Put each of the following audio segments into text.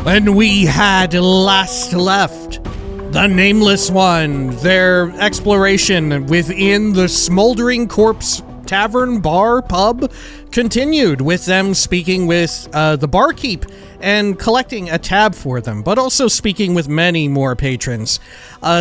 When we had last left the Nameless One, their exploration within the Smoldering Corpse Tavern, Bar, Pub continued, with them speaking with the barkeep and collecting a tab for them, but also speaking with many more patrons,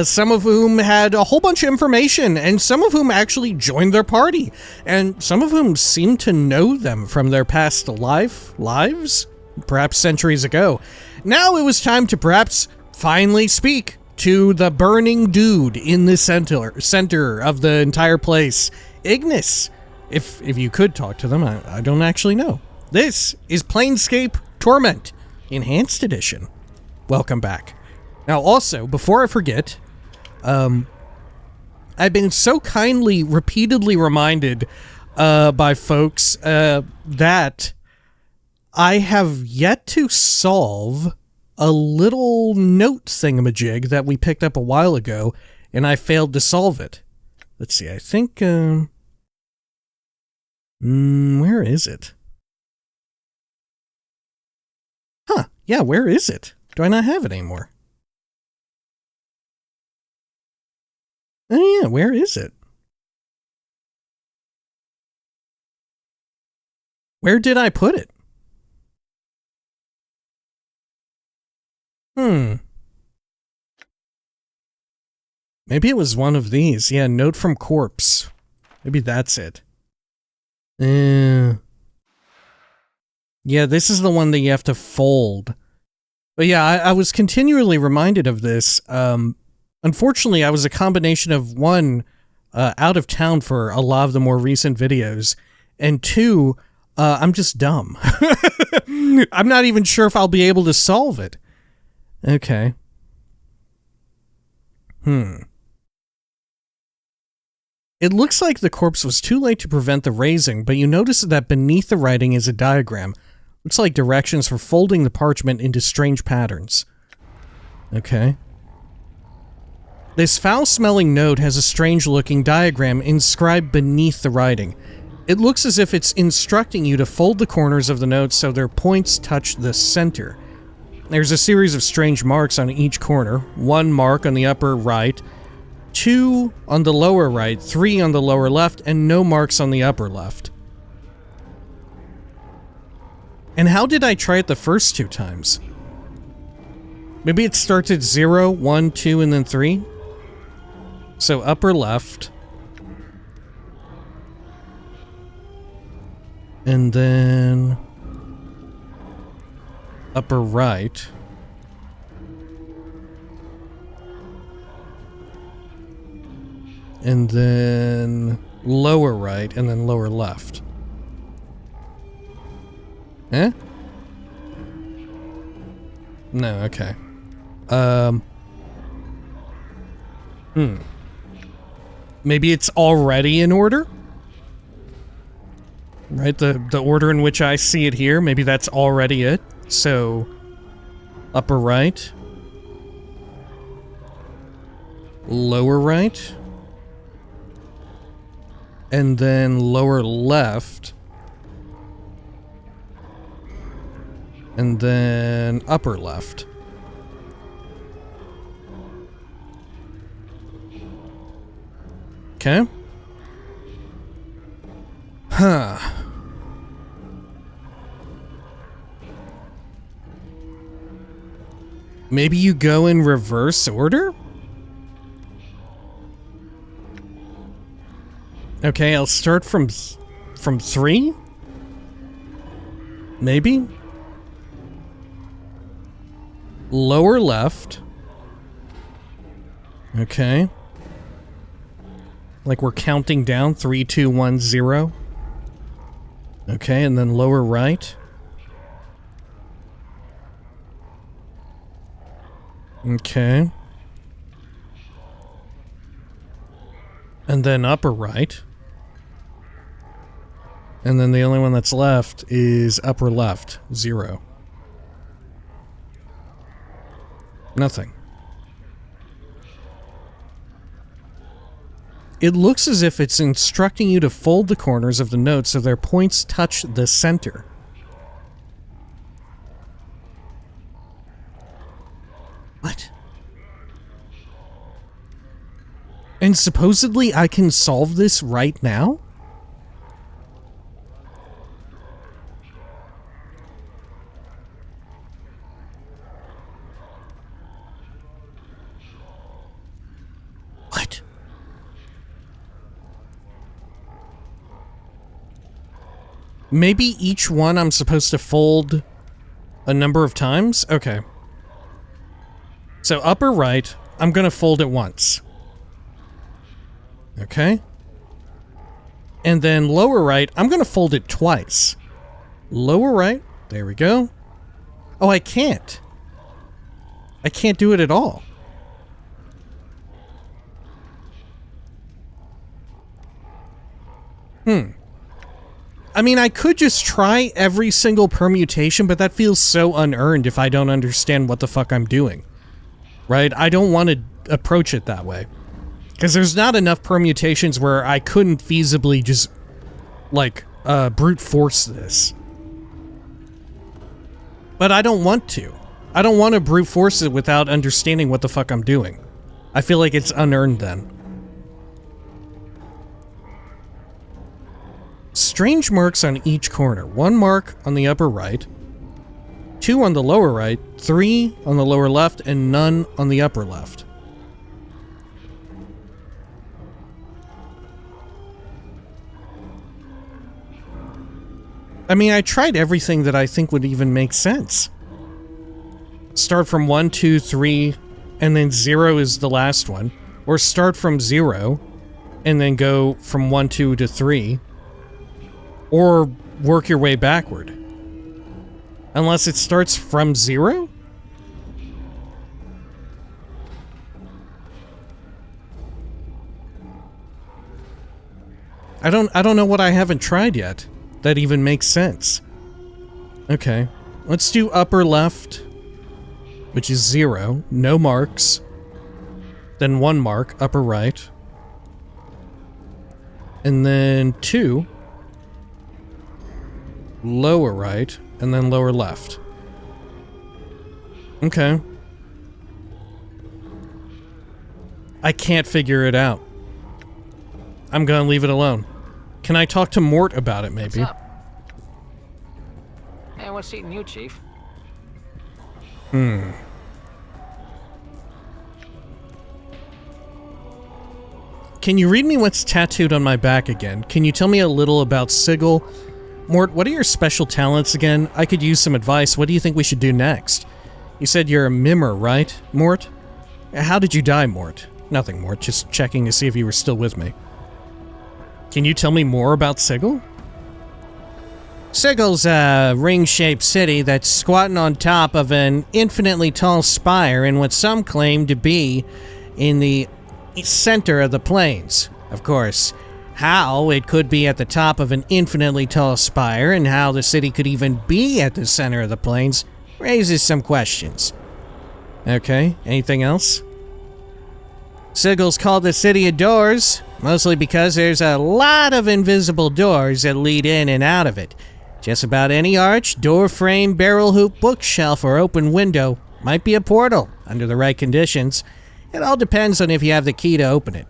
some of whom had a whole bunch of information, and some of whom actually joined their party, and some of whom seemed to know them from their past lives, perhaps centuries ago. Now it was time to perhaps finally speak to the burning dude in the center of the entire place, Ignis. If you could talk to them, I don't actually know. This is Planescape Torment, Enhanced Edition. Welcome back. Now also, before I forget, I've been so kindly, repeatedly reminded by folks that I have yet to solve a little note thingamajig that we picked up a while ago, and I failed to solve it. Let's see, I think, where is it? Huh, yeah, where is it? Do I not have it anymore? Oh yeah, where is it? Where did I put it? Maybe it was one of these. Yeah, note from corpse. Maybe that's it. Yeah, this is the one that you have to fold. But yeah, I was continually reminded of this. Unfortunately, I was a combination of, one, out of town for a lot of the more recent videos, and two, I'm just dumb. I'm not even sure if I'll be able to solve it. Okay. It looks like the corpse was too late to prevent the raising, but you notice that beneath the writing is a diagram. Looks like directions for folding the parchment into strange patterns. Okay. This foul-smelling note has a strange-looking diagram inscribed beneath the writing. It looks as if it's instructing you to fold the corners of the note so their points touch the center. There's a series of strange marks on each corner, 1 mark on the upper right, 2 on the lower right, 3 on the lower left, and no marks on the upper left. And how did I try it the first 2 times? Maybe it starts at 0, 1, 2, and then 3? So upper left. And then upper right. And then lower right, and then lower left. Eh? No, okay. Maybe it's already in order? Right, the order in which I see it here, maybe that's already it. So, upper right. Lower right. And then lower left. And then upper left. Okay. Huh. Maybe you go in reverse order? Okay, I'll start from 3? Maybe? Lower left. Okay. Like we're counting down, 3, 2, 1, 0. Okay, and then lower right. Okay. And then upper right. And then the only one that's left is upper left, 0. Nothing. It looks as if it's instructing you to fold the corners of the notes so their points touch the center. And supposedly I can solve this right now? What? Maybe each one I'm supposed to fold a number of times? Okay. So upper right, I'm gonna fold it once. Okay. And then lower right, I'm gonna fold it twice. Lower right, there we go. Oh, I can't. I can't do it at all. I mean, I could just try every single permutation, but that feels so unearned if I don't understand what the fuck I'm doing. Right? I don't want to approach it that way. Because there's not enough permutations where I couldn't feasibly just, like, brute force this. But I don't want to. I don't want to brute force it without understanding what the fuck I'm doing. I feel like it's unearned then. Strange marks on each corner. 1 mark on the upper right, 2 on the lower right, 3 on the lower left, and none on the upper left. I mean, I tried everything that I think would even make sense. Start from 1, 2, 3, and then 0 is the last one. Or start from 0, and then go from 1, 2 to 3. Or work your way backward. Unless it starts from 0? I don't know what I haven't tried yet that even makes sense. Okay. Let's do upper left, which is 0, no marks. Then 1 mark, upper right. And then 2. Lower right, and then lower left. Okay. I can't figure it out. I'm gonna leave it alone. Can I talk to Mort about it, maybe? What's up? Hey, what's eating you, Chief? Can you read me what's tattooed on my back again? Can you tell me a little about Sigil? Mort, what are your special talents again? I could use some advice. What do you think we should do next? You said you're a mimmer, right, Mort? How did you die, Mort? Nothing, Mort. Just checking to see if you were still with me. Can you tell me more about Sigil? Sigil's a ring-shaped city that's squatting on top of an infinitely tall spire in what some claim to be in the center of the plains. Of course, how it could be at the top of an infinitely tall spire and how the city could even be at the center of the plains raises some questions. Okay, anything else? Sigil's called the City of Doors, mostly because there's a lot of invisible doors that lead in and out of it. Just about any arch, door frame, barrel hoop, bookshelf, or open window might be a portal under the right conditions. It all depends on if you have the key to open it.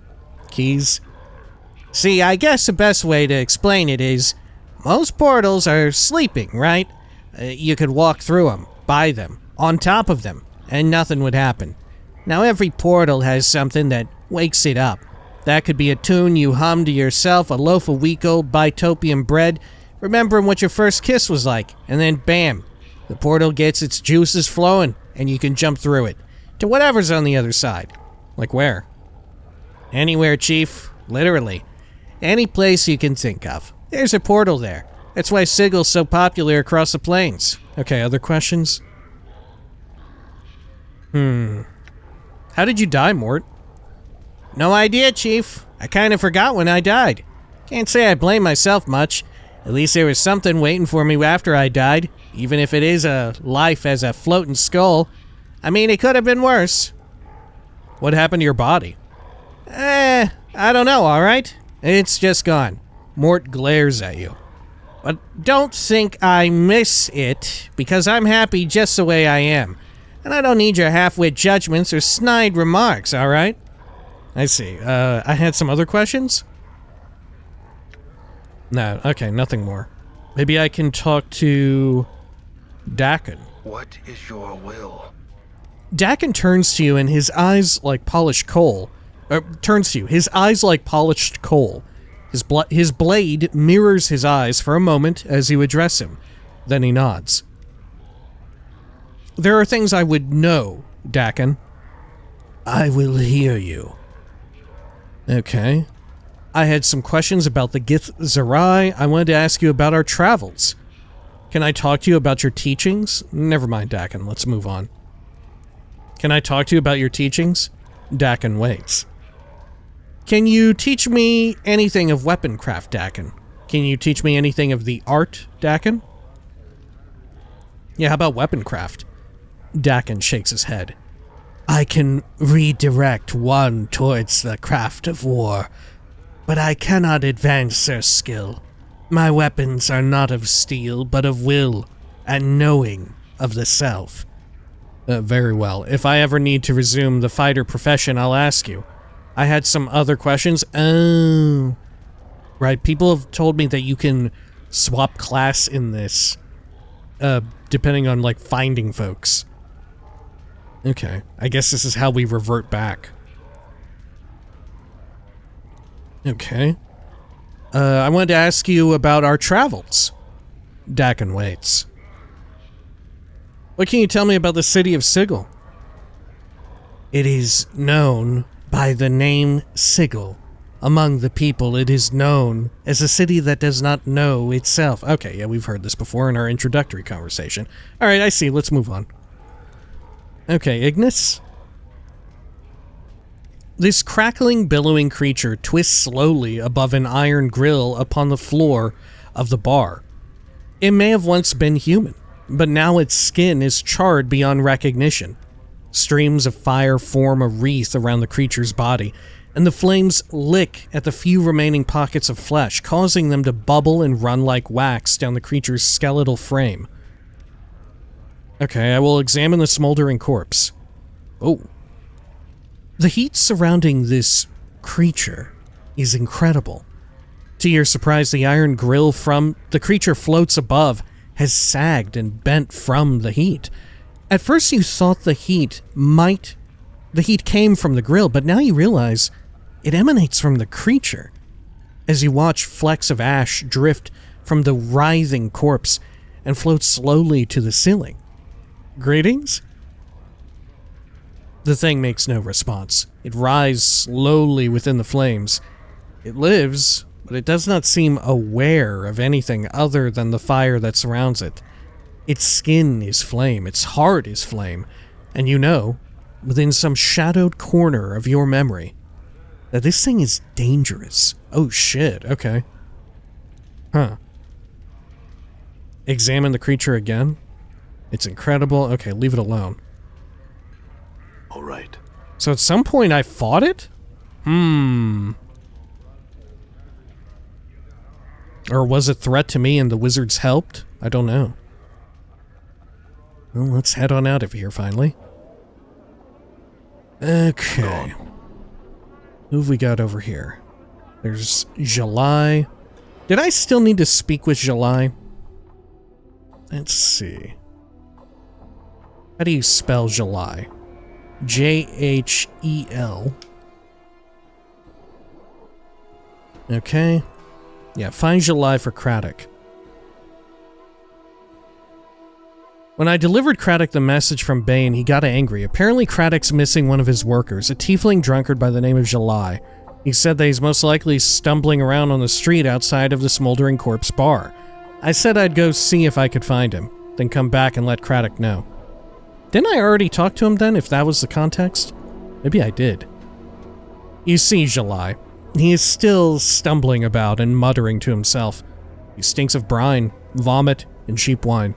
Keys? See, I guess the best way to explain it is, most portals are sleeping, right? You could walk through them, by them, on top of them, and nothing would happen. Now every portal has something that wakes it up. That could be a tune you hum to yourself, a loaf of week-old Bitopian bread, remembering what your first kiss was like, and then bam, the portal gets its juices flowing, and you can jump through it, to whatever's on the other side. Like where? Anywhere, Chief. Literally. Any place you can think of. There's a portal there. That's why Sigil's so popular across the plains. Okay, other questions? How did you die, Mort? No idea, Chief. I kind of forgot when I died. Can't say I blame myself much. At least there was something waiting for me after I died, even if it is a life as a floating skull. I mean, it could have been worse. What happened to your body? I don't know, alright? It's just gone. Mort glares at you. But don't think I miss it, because I'm happy just the way I am. And I don't need your half-wit judgments or snide remarks, alright? I see. I had some other questions? No, okay, nothing more. Maybe I can talk to Dakin. What is your will? Dakin turns to you and his eyes like polished coal. Turns to you. His eyes like polished coal. His blade mirrors his eyes for a moment as you address him. Then he nods. There are things I would know, Dakin. I will hear you. Okay. I had some questions about the Gith Zerai. I wanted to ask you about our travels. Can I talk to you about your teachings? Never mind, Dakin. Let's move on. Can I talk to you about your teachings? Dakin waits. Can you teach me anything of weaponcraft, Dakin? Can you teach me anything of the art, Dakin? Yeah, how about weaponcraft? Dakin shakes his head. I can redirect one towards the craft of war, but I cannot advance their skill. My weapons are not of steel, but of will and knowing of the self. Very well. If I ever need to resume the fighter profession, I'll ask you. I had some other questions. Oh. Right, people have told me that you can swap class in this, depending on, like, finding folks. Okay, I guess this is how we revert back. Okay. I wanted to ask you about our travels. Dakin waits. What can you tell me about the city of Sigil? It is known by the name Sigil. Among the people, it is known as a city that does not know itself. Okay, yeah, we've heard this before in our introductory conversation. Alright, I see. Let's move on. Okay, Ignis? This crackling, billowing creature twists slowly above an iron grill upon the floor of the bar. It may have once been human, but now its skin is charred beyond recognition. Streams of fire form a wreath around the creature's body, and the flames lick at the few remaining pockets of flesh, causing them to bubble and run like wax down the creature's skeletal frame. Okay, I will examine the smoldering corpse. Oh. The heat surrounding this creature is incredible. To your surprise, the iron grill from the creature floats above has sagged and bent from the heat. At first you thought the heat came from the grill, but now you realize it emanates from the creature. As you watch flecks of ash drift from the writhing corpse and float slowly to the ceiling. Greetings? The thing makes no response. It writhes slowly within the flames. It lives, but it does not seem aware of anything other than the fire that surrounds it. Its skin is flame, its heart is flame, and you know, within some shadowed corner of your memory, that this thing is dangerous. Oh shit, okay. Huh. Examine the creature again. It's incredible. Okay, leave it alone. All right. So at some point I fought it? Or was it a threat to me and the wizards helped? I don't know. Well, let's head on out of here finally. Okay. Who have we got over here? There's July. Did I still need to speak with July? Let's see. How do you spell July? J-H-E-L. Okay. Yeah, find July for Craddock. When I delivered Craddock the message from Bane, he got angry. Apparently Craddock's missing one of his workers, a tiefling drunkard by the name of July. He said that he's most likely stumbling around on the street outside of the Smoldering Corpse bar. I said I'd go see if I could find him, then come back and let Craddock know. Didn't I already talk to him then, if that was the context? Maybe I did. You see, July. He is still stumbling about and muttering to himself. He stinks of brine, vomit, and cheap wine.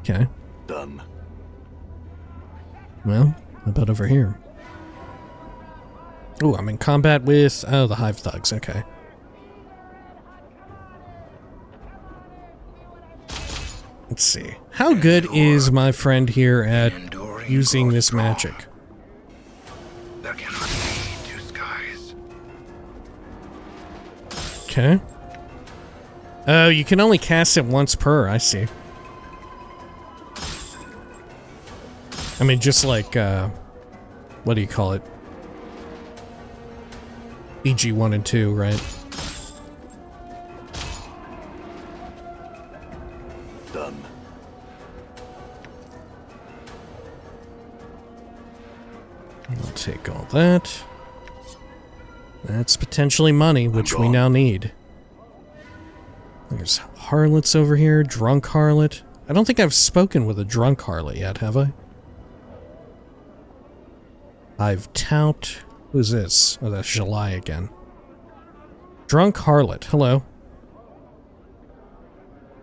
Okay. Done. Well, how about over here? Ooh, I'm in combat with... oh, the Hive Thugs, okay. Let's see. How good is my friend here at using this magic? There cannot be two Okay. Oh, you can only cast it once per, I see. I mean, just like, what do you call it? EG 1 and 2, right? Done. I'll take all that. That's potentially money, which we now need. There's harlots over here, drunk harlot. I don't think I've spoken with a drunk harlot yet, have I? I've tout. Who's this? Oh, that's July again. Drunk harlot, hello.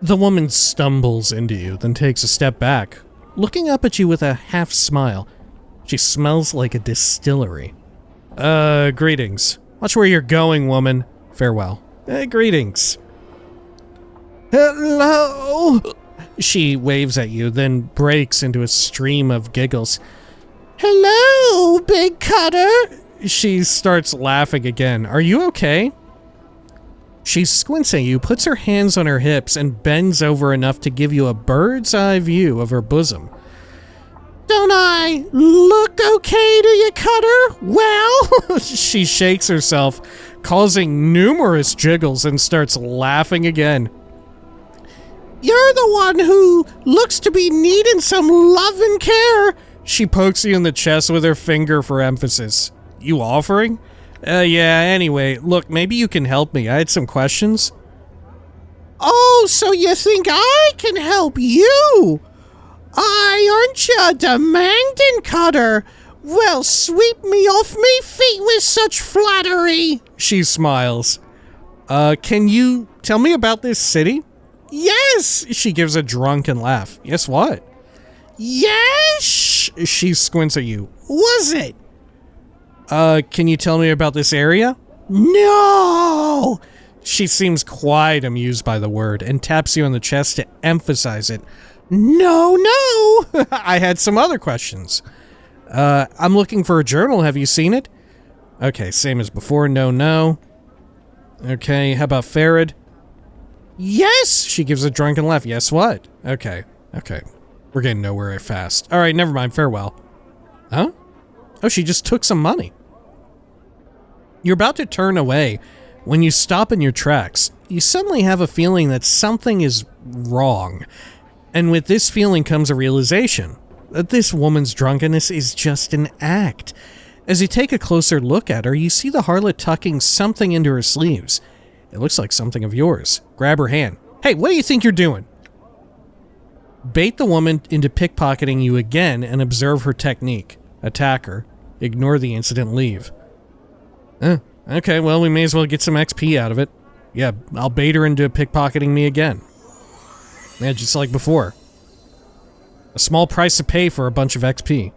The woman stumbles into you, then takes a step back, looking up at you with a half smile. She smells like a distillery. Greetings. Watch where you're going, woman. Farewell. Greetings. Hello? She waves at you, then breaks into a stream of giggles. Hello, big cutter. She starts laughing again. Are you okay? She squints at you, puts her hands on her hips, and bends over enough to give you a bird's eye view of her bosom. Don't I look okay to you, Cutter? Well, she shakes herself, causing numerous jiggles, and starts laughing again. You're the one who looks to be needing some love and care. She pokes you in the chest with her finger for emphasis. You offering? Yeah, anyway, look, maybe you can help me. I had some questions. Oh, so you think I can help you? Aren't you a demanding cutter? Well, sweep me off me feet with such flattery. She smiles. Can you tell me about this city? Yes, she gives a drunken laugh. Yes, what? Yes, she squints at you. Was it? Can you tell me about this area? No! She seems quite amused by the word and taps you on the chest to emphasize it. No! I had some other questions. I'm looking for a journal. Have you seen it? Okay, same as before. No. Okay, how about Farad? Yes! She gives a drunken laugh. Yes, what? Okay. We're getting nowhere fast. Alright, never mind. Farewell. Huh? Oh, she just took some money. You're about to turn away when you stop in your tracks. You suddenly have a feeling that something is wrong. And with this feeling comes a realization that this woman's drunkenness is just an act. As you take a closer look at her, you see the harlot tucking something into her sleeves. It looks like something of yours. Grab her hand. Hey, what do you think you're doing? Bait the woman into pickpocketing you again and observe her technique. Attack her. Ignore the incident, leave. Okay, well, we may as well get some XP out of it. Yeah, I'll bait her into pickpocketing me again. Yeah, just like before. A small price to pay for a bunch of XP.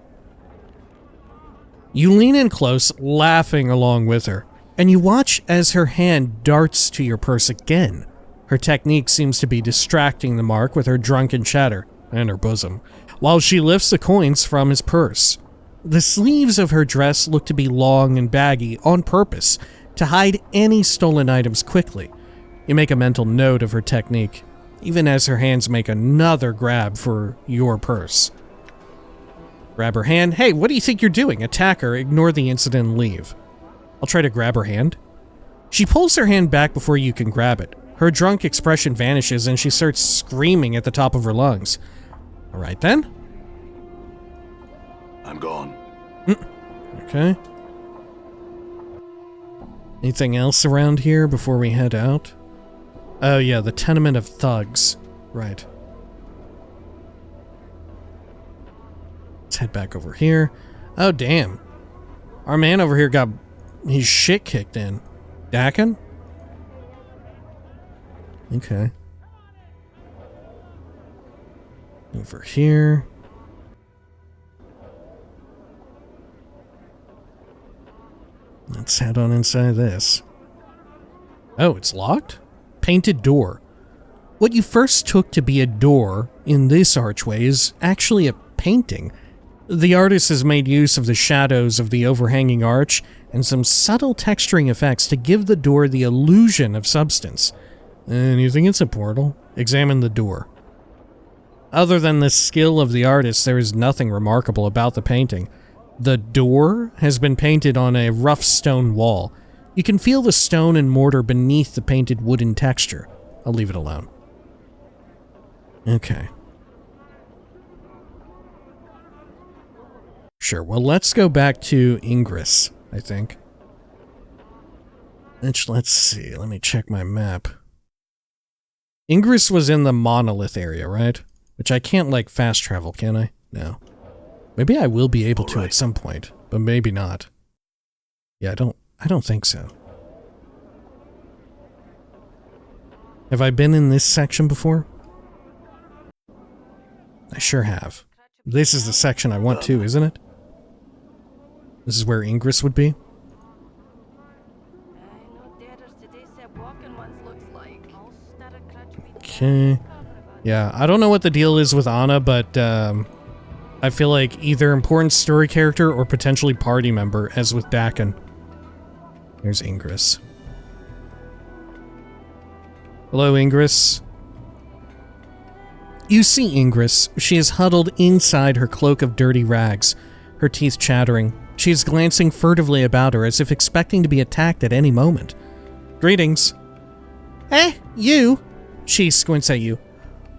You lean in close, laughing along with her, and you watch as her hand darts to your purse again. Her technique seems to be distracting the mark with her drunken chatter and her bosom, while she lifts the coins from his purse. The sleeves of her dress look to be long and baggy on purpose to hide any stolen items quickly. You make a mental note of her technique, even as her hands make another grab for your purse. Grab her hand. Hey, what do you think you're doing? Attack her, ignore the incident, and leave. I'll try to grab her hand. She pulls her hand back before you can grab it. Her drunk expression vanishes and she starts screaming at the top of her lungs. Alright then. I'm gone. Okay. Anything else around here before we head out? Oh yeah, the Tenement of Thugs. Right. Let's head back over here. Oh damn. Our man over here got his shit kicked in. Dakin? Okay. Over here. Let's head on inside this. Oh, it's locked? Painted door. What you first took to be a door in this archway is actually a painting. The artist has made use of the shadows of the overhanging arch and some subtle texturing effects to give the door the illusion of substance. And you think it's a portal? Examine the door. Other than the skill of the artist, there is nothing remarkable about the painting. The door has been painted on a rough stone wall. You can feel the stone and mortar beneath the painted wooden texture. I'll leave it alone. Okay. Sure, well, let's go back to Ingress, I think. Let's see, let me check my map. Ingress was in the monolith area, right? Which I can't, like, fast travel, can I? No. Maybe I will be able to at some point, but maybe not. Yeah, I don't think so. Have I been in this section before? I sure have. This is the section I want to, isn't it? This is where Ingress would be? Okay. Yeah, I don't know what the deal is with Anna, but I feel like either important story character or potentially party member, as with Dakin. There's Ingress. Hello, Ingress. You see Ingress. She is huddled inside her cloak of dirty rags, her teeth chattering. She is glancing furtively about her as if expecting to be attacked at any moment. Greetings. Eh, you? She squints at you.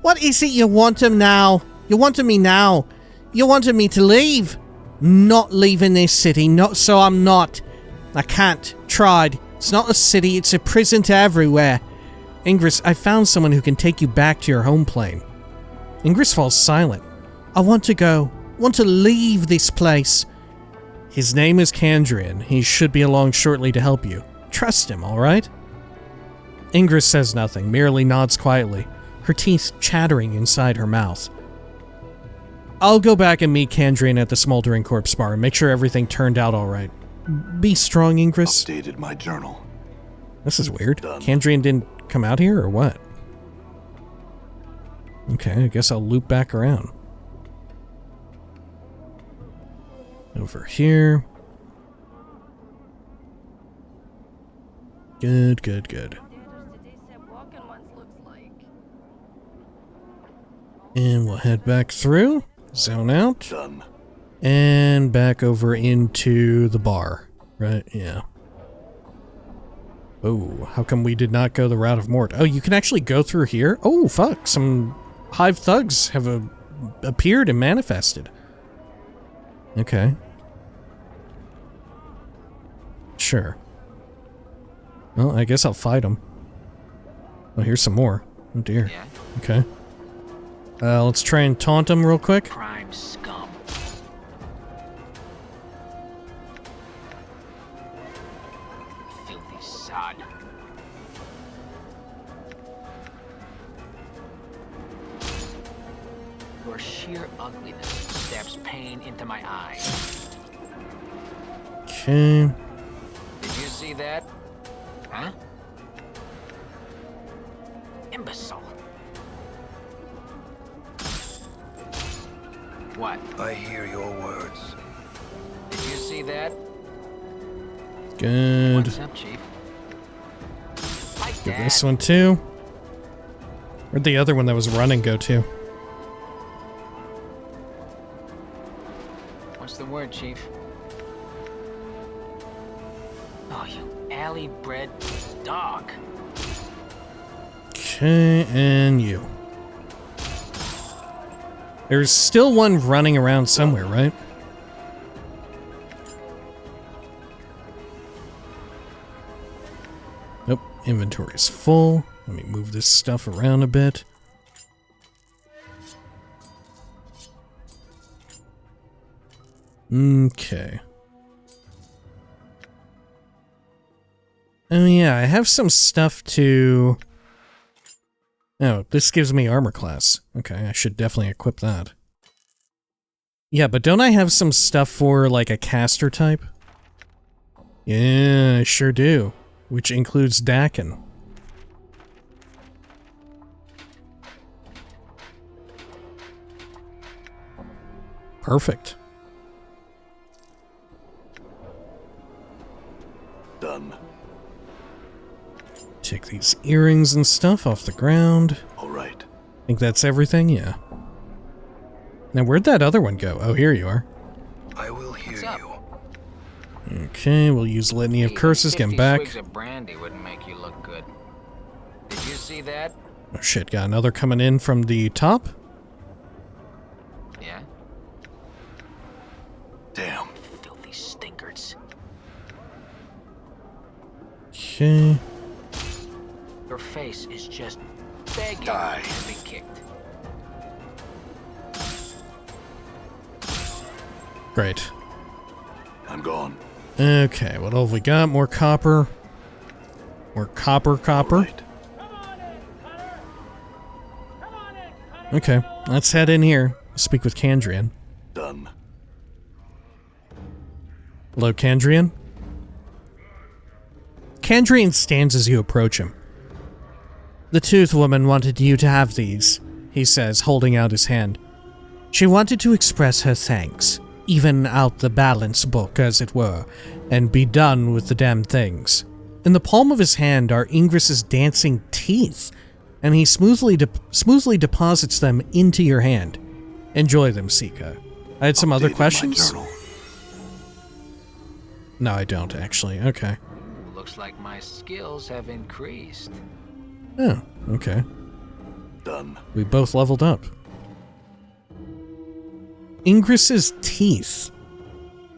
What is it you want him now? You wanted me now. You wanted me to leave. Not leaving this city, not so I'm not. I can't. Tried. It's not a city, it's a prison to everywhere. Ingress, I found someone who can take you back to your home plane. Ingress falls silent. I want to go. Want to leave this place. His name is Kandrian. He should be along shortly to help you. Trust him, alright? Ingress says nothing, merely nods quietly, her teeth chattering inside her mouth. I'll go back and meet Kandrian at the Smoldering Corpse Bar and make sure everything turned out alright. Be strong, Ingress. Updated my journal. This is weird. Done. Kandrian didn't come out here, or what? Okay, I guess I'll loop back around. Over here. Good, good, good. And we'll head back through, zone out, Done. and back over into the bar, right? Yeah. Oh, how come we did not go the route of Mort? Oh, you can actually go through here? Oh, fuck, some hive thugs have appeared and manifested. Okay. Sure. Well, I guess I'll fight them. Oh, here's some more. Oh dear. Yeah. Okay. Let's try and taunt them real quick. Crime scum. Filthy sod. Your sheer ugliness stabs pain into my eyes. Okay. Did you see that? Huh? Imbecile. What? I hear your words. Did you see that? Good. What's up, Chief? Like Give that. this one too. Where'd the other one that was running go to? What's the word, Chief? Oh, you alley-bred dog. Okay, and you. There's still one running around somewhere, right? Nope, inventory is full. Let me move this stuff around a bit. Okay. Oh yeah, I have some stuff to... Oh, this gives me armor class. Okay, I should definitely equip that. Yeah, but don't I have some stuff for, like, a caster type? Yeah, I sure do. Which includes Dakin. Perfect. these earrings and stuff off the ground. All right. Think that's everything? Yeah. Now, where'd that other one go? Oh, here you are. I will hear you. Okay, we'll use Litany of Curses, get him back. Swigs of brandy wouldn't make you look good. Did you see that? Oh shit, got another coming in from the top? Yeah? Damn. Filthy stinkers. Okay. Your face is just begging Die. to be kicked. Great. I'm gone. Okay, what have we got? More copper. More copper. Right. Okay, let's head in here. Speak with Kandrian. Done. Hello, Kandrian? Kandrian stands as you approach him. The Tooth Woman wanted you to have these, he says, holding out his hand. She wanted to express her thanks, even out the balance book, as it were, and be done with the damn things. In the palm of his hand are Ingris's dancing teeth, and he smoothly deposits them into your hand. Enjoy them, Sika. I had some other Updated my questions? journal. No, I don't, actually. Okay. Looks like my skills have increased. Oh, okay. Done. We both leveled up. Ingris's teeth.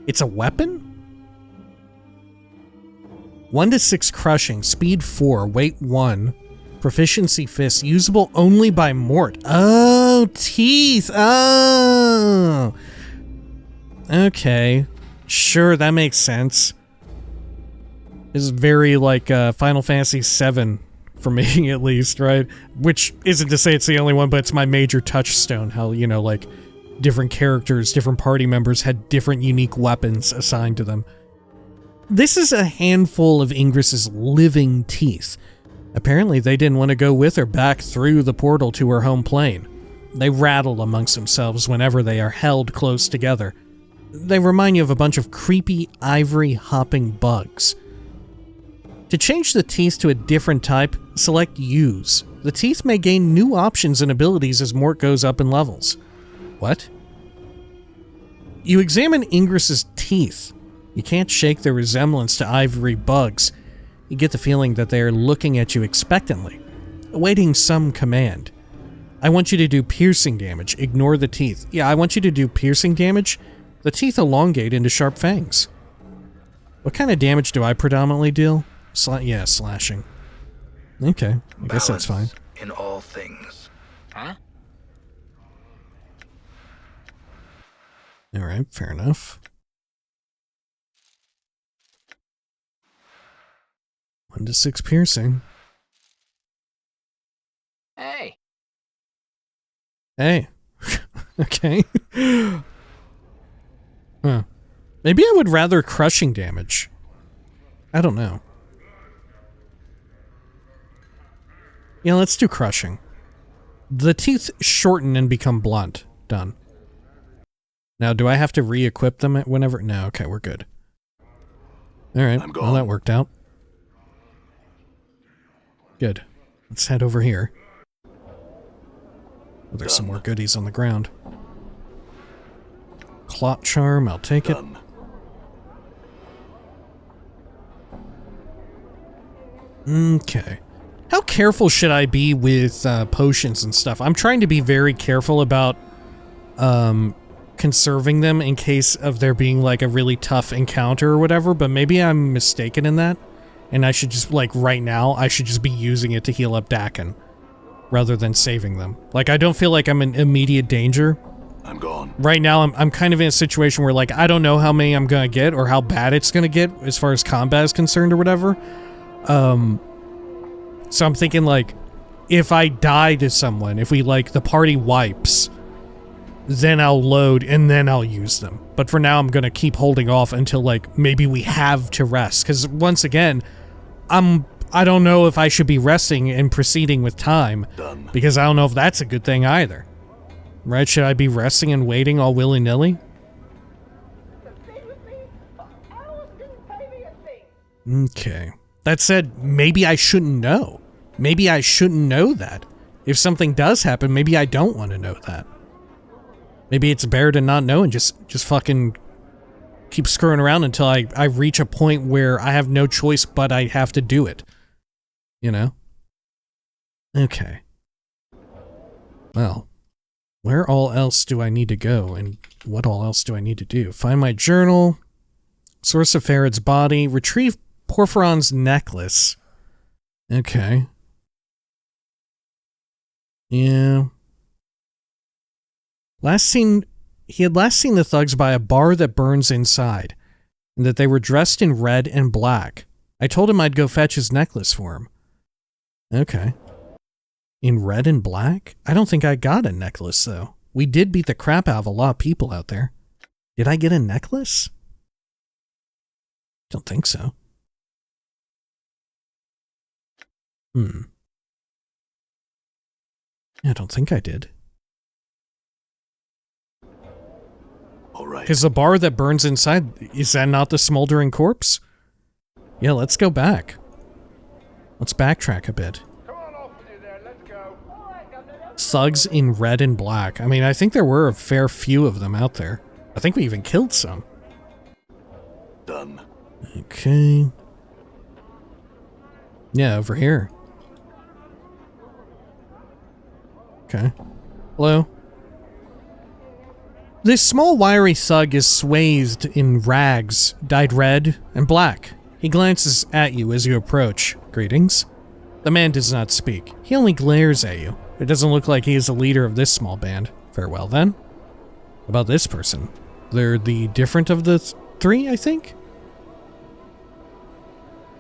It's a weapon? 1 to 6 crushing, speed 4, weight 1, proficiency fist, usable only by Mort. Oh, teeth. Oh. Okay. Sure, that makes sense. This is very like Final Fantasy VII for me, at least, right? Which isn't to say it's the only one, but it's my major touchstone. How, you know, like, different characters, different party members had different unique weapons assigned to them. This is a handful of Ingris's living teeth. Apparently they didn't want to go with her back through the portal to her home plane. They rattle amongst themselves whenever they are held close together. They remind you of a bunch of creepy ivory hopping bugs. To change the teeth to a different type, select Use. The teeth may gain new options and abilities as Mort goes up in levels. What? You examine Ingris's teeth. You can't shake their resemblance to ivory bugs. You get the feeling that they are looking at you expectantly, awaiting some command. I want you to do piercing damage. Ignore the teeth. Yeah, I want you to do piercing damage. The teeth elongate into sharp fangs. What kind of damage do I predominantly deal? Yeah, slashing. Okay, I guess that's fine. In all things. Huh? Alright, fair enough. 1 to 6 piercing. Hey. Hey. Okay. Huh. Maybe I would rather crushing damage. I don't know. Yeah, let's do crushing. The teeth shorten and become blunt. Done. Now, do I have to re-equip them whenever? No, okay, we're good. Alright, well that worked out. Good. Let's head over here. Oh, there's some more goodies on the ground. Clot charm, I'll take it. Okay. How careful should I be with potions and stuff? I'm trying to be very careful about conserving them in case of there being like a really tough encounter or whatever, but maybe I'm mistaken in that. And I should just, like, right now, I should just be using it to heal up Dakin, rather than saving them. Like, I don't feel like I'm in immediate danger. I'm gone. Right now, I'm kind of in a situation where, like, I don't know how many I'm gonna get, or how bad it's gonna get, as far as combat is concerned, or whatever. So I'm thinking, like, if I die to someone, if we, like, the party wipes, then I'll load, and then I'll use them. But for now, I'm gonna keep holding off until, like, maybe we have to rest. Because, once again, I don't know if I should be resting and proceeding with time, because I don't know if that's a good thing either. Right? Should I be resting and waiting all willy-nilly? Okay. That said, maybe I shouldn't know. maybe I shouldn't know that. If something does happen, maybe I don't want to know that. Maybe it's better to not know and just fucking keep screwing around until I reach a point where I have no choice but I have to do it. You know? Okay. Well, where all else do I need to go, and what all else do I need to do? Find my journal, source of Farad's body, retrieve Porphyron's necklace. Okay. Yeah. He had last seen the thugs by a bar that burns inside, and that they were dressed in red and black. I told him I'd go fetch his necklace for him. Okay. In red and black? I don't think I got a necklace, though. We did beat the crap out of a lot of people out there. Did I get a necklace? Don't think so. I don't think I did. All right. Because the bar that burns inside, is that not the smoldering corpse? Yeah, let's go back. Let's backtrack a bit. Come on off with you there, let's go. Thugs in red and black. I mean, I think there were a fair few of them out there. I think we even killed some. Done. Okay. Yeah, over here. Okay. Hello? This small wiry thug is swathed in rags, dyed red and black. He glances at you as you approach. Greetings. The man does not speak. He only glares at you. It doesn't look like he is the leader of this small band. Farewell then. About this person. They're the different of the three, I think?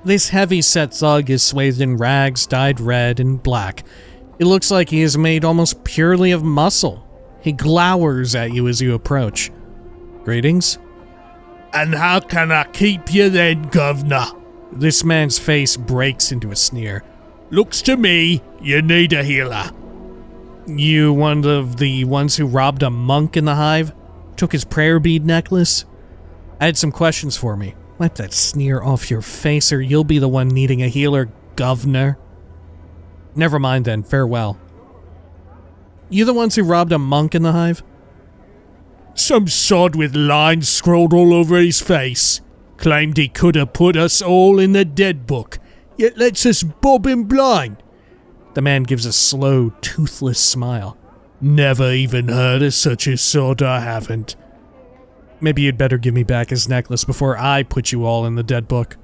This heavy-set thug is swathed in rags, dyed red and black. It looks like he is made almost purely of muscle. He glowers at you as you approach. Greetings. And how can I keep you then, governor? This man's face breaks into a sneer. Looks to me, you need a healer. You one of the ones who robbed a monk in the hive? Took his prayer bead necklace? I had some questions for me. Wipe that sneer off your face or you'll be the one needing a healer, governor. Never mind then, farewell. You the ones who robbed a monk in the hive? Some sod with lines scrawled all over his face. Claimed he could have put us all in the dead book, yet lets us bob him blind. The man gives a slow, toothless smile. Never even heard of such a sod, I haven't. Maybe you'd better give me back his necklace before I put you all in the dead book.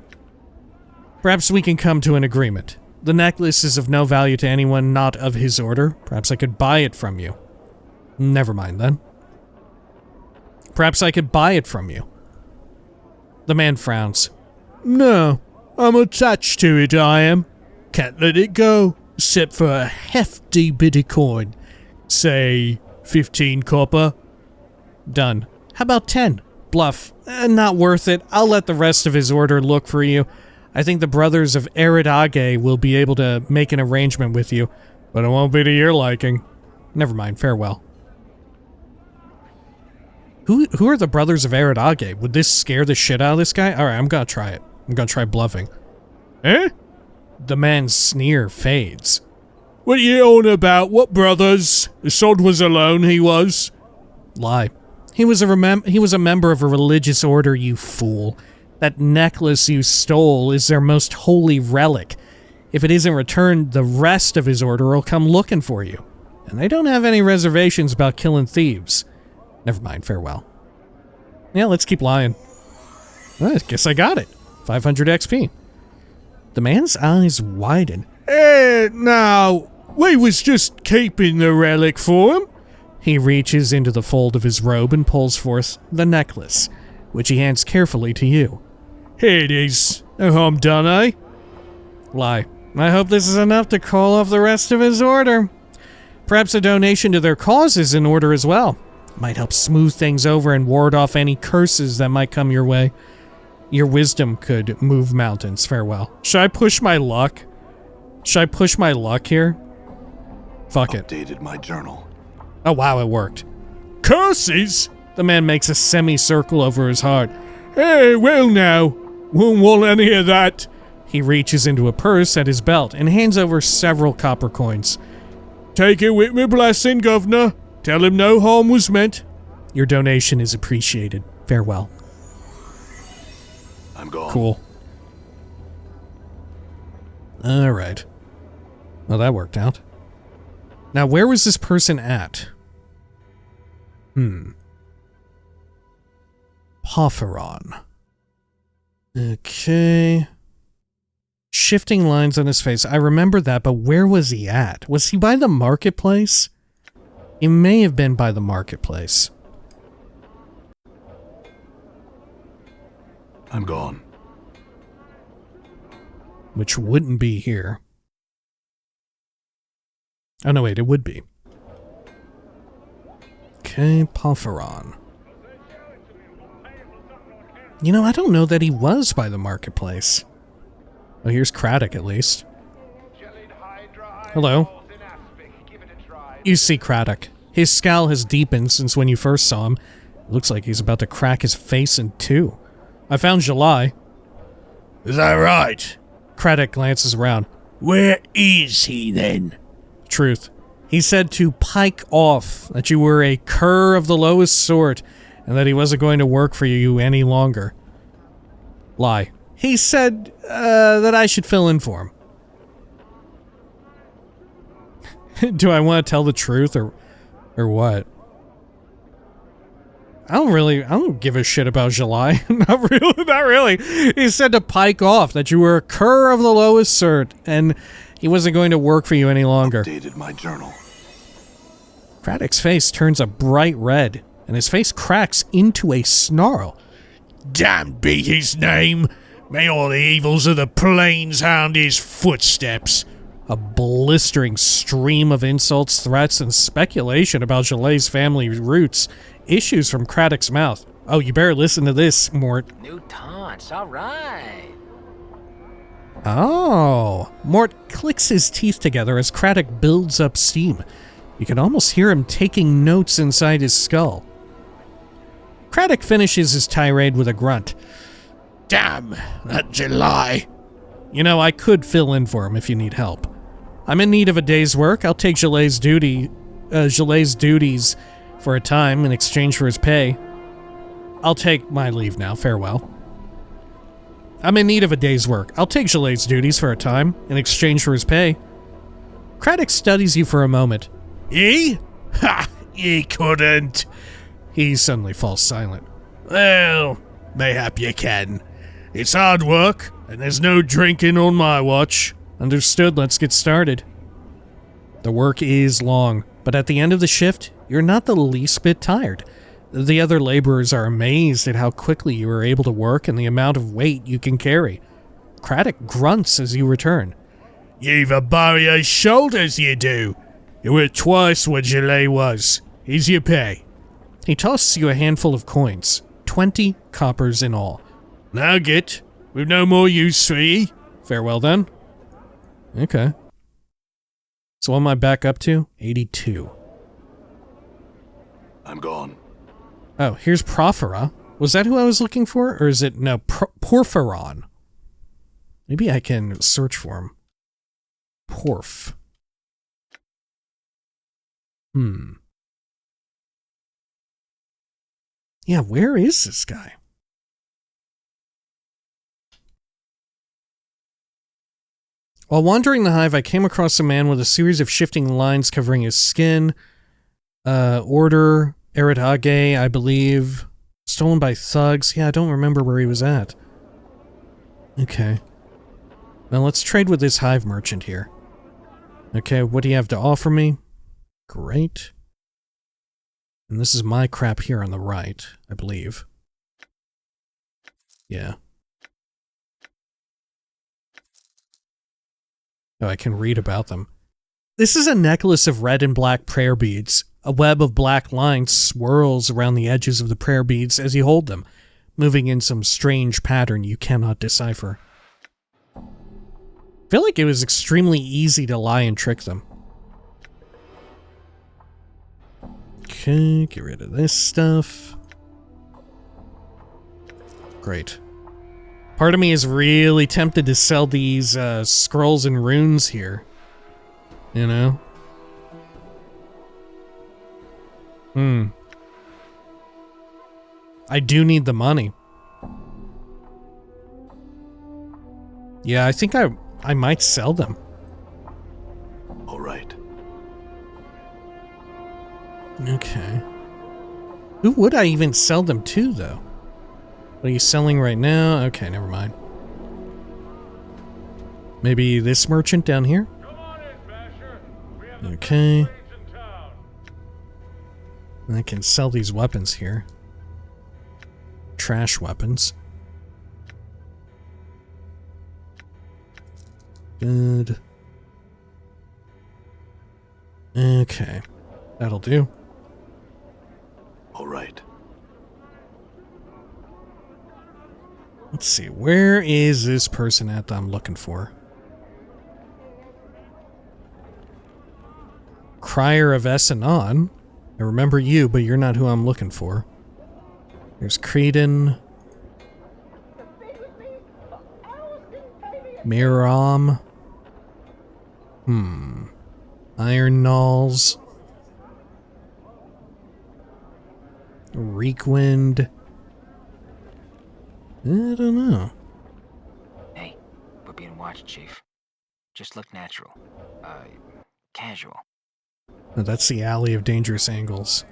Perhaps we can come to an agreement. The necklace is of no value to anyone not of his order. Perhaps I could buy it from you. Never mind then. Perhaps I could buy it from you. The man frowns. No, I'm attached to it, I am. Can't let it go, except for a hefty bit of coin. Say, 15 copper. Done. How about 10? Bluff. Not worth it. I'll let the rest of his order look for you. I think the brothers of Eridage will be able to make an arrangement with you, but it won't be to your liking. Never mind, farewell. Who are the brothers of Eridage? Would this scare the shit out of this guy? Alright, I'm gonna try it. I'm gonna try bluffing. Eh? The man's sneer fades. What are you on about? What brothers? The sod was alone, he was. Lie. He was a member of a religious order, you fool. That necklace you stole is their most holy relic. If it isn't returned, the rest of his order will come looking for you. And they don't have any reservations about killing thieves. Never mind, farewell. Yeah, let's keep lying. Well, I guess I got it. 500 XP. The man's eyes widen. Now, we was just keeping the relic for him. He reaches into the fold of his robe and pulls forth the necklace, which he hands carefully to you. Here it is. No harm done, eh? Lie. I hope this is enough to call off the rest of his order. Perhaps a donation to their cause is in order as well. Might help smooth things over and ward off any curses that might come your way. Your wisdom could move mountains. Farewell. Should I push my luck? Should I push my luck here? Fuck it. Updated my journal. Oh wow, it worked. Curses? The man makes a semicircle over his heart. Hey, well now. Won't want any of that. He reaches into a purse at his belt and hands over several copper coins. Take it with me blessing, governor. Tell him no harm was meant. Your donation is appreciated. Farewell. I'm gone. Cool. Alright. Well, that worked out. Now, where was this person at? Porphyron. Okay. Shifting lines on his face. I remember that, but where was he at? Was he by the marketplace? He may have been by the marketplace. I'm gone. Which wouldn't be here. Oh, no, wait, it would be. Okay, Porphyron. You know, I don't know that he was by the marketplace. Oh, here's Craddock, at least. Hello. You see Craddock. His scowl has deepened since when you first saw him. It looks like he's about to crack his face in two. I found July. Is that right? Craddock glances around. Where is he then? Truth. He said to pike off, that you were a cur of the lowest sort, and that he wasn't going to work for you any longer. Lie. He said, that I should fill in for him. Do I want to tell the truth, or what? I don't give a shit about July. Not really. He said to pike off, that you were a cur of the lowest sort, and he wasn't going to work for you any longer. Updated my journal. Craddock's face turns a bright red, and his face cracks into a snarl. Damn be his name! May all the evils of the plains hound his footsteps. A blistering stream of insults, threats, and speculation about Jalay's family roots issues from Craddock's mouth. Oh, you better listen to this, Mort. New taunts, alright. Oh. Mort clicks his teeth together as Craddock builds up steam. You can almost hear him taking notes inside his skull. Craddock finishes his tirade with a grunt. Damn, that July. You know, I could fill in for him if you need help. I'm in need of a day's work. I'll take Jalay's duties for a time in exchange for his pay. I'll take my leave now. Farewell. I'm in need of a day's work. I'll take Jalay's duties for a time in exchange for his pay. Craddock studies you for a moment. Ye? Ha! Ye couldn't. He suddenly falls silent. Well, mayhap you can. It's hard work, and there's no drinking on my watch. Understood, let's get started. The work is long, but at the end of the shift, you're not the least bit tired. The other laborers are amazed at how quickly you are able to work and the amount of weight you can carry. Craddock grunts as you return. You've a barrier's shoulders, you do. You were twice what Jalay was. Here's your pay. He tosses you a handful of coins, 20 coppers in all. Now get. We've no more use for ye. Farewell then. Okay. So what am I back up to? 82. I'm gone. Oh, here's Porphyra. Was that who I was looking for? Or is it... No, Porphyron. Maybe I can search for him. Porf. Yeah, where is this guy? While wandering the hive, I came across a man with a series of shifting lines covering his skin. Order, Eridage, I believe. Stolen by thugs. Yeah, I don't remember where he was at. Okay. Now let's trade with this hive merchant here. Okay, what do you have to offer me? Great. And this is my crap here on the right, I believe. Yeah. Oh, I can read about them. This is a necklace of red and black prayer beads. A web of black lines swirls around the edges of the prayer beads as you hold them, moving in some strange pattern you cannot decipher. I feel like it was extremely easy to lie and trick them. Okay, get rid of this stuff. Great. Part of me is really tempted to sell these scrolls and runes here. You know? I do need the money. Yeah, I think I might sell them. All right. Okay. Who would I even sell them to, though? What are you selling right now? Okay, never mind. Maybe this merchant down here? Okay. I can sell these weapons here. Trash weapons. Good. Okay. That'll do. All right. Let's see. Where is this person at that I'm looking for? Crier of Essanon. I remember you, but you're not who I'm looking for. There's Creedon. Miram. Iron Knolls. Reekwind. I don't know. Hey, we're being watched, Chief. Just look natural. Casual. No, that's the Alley of Dangerous Angles.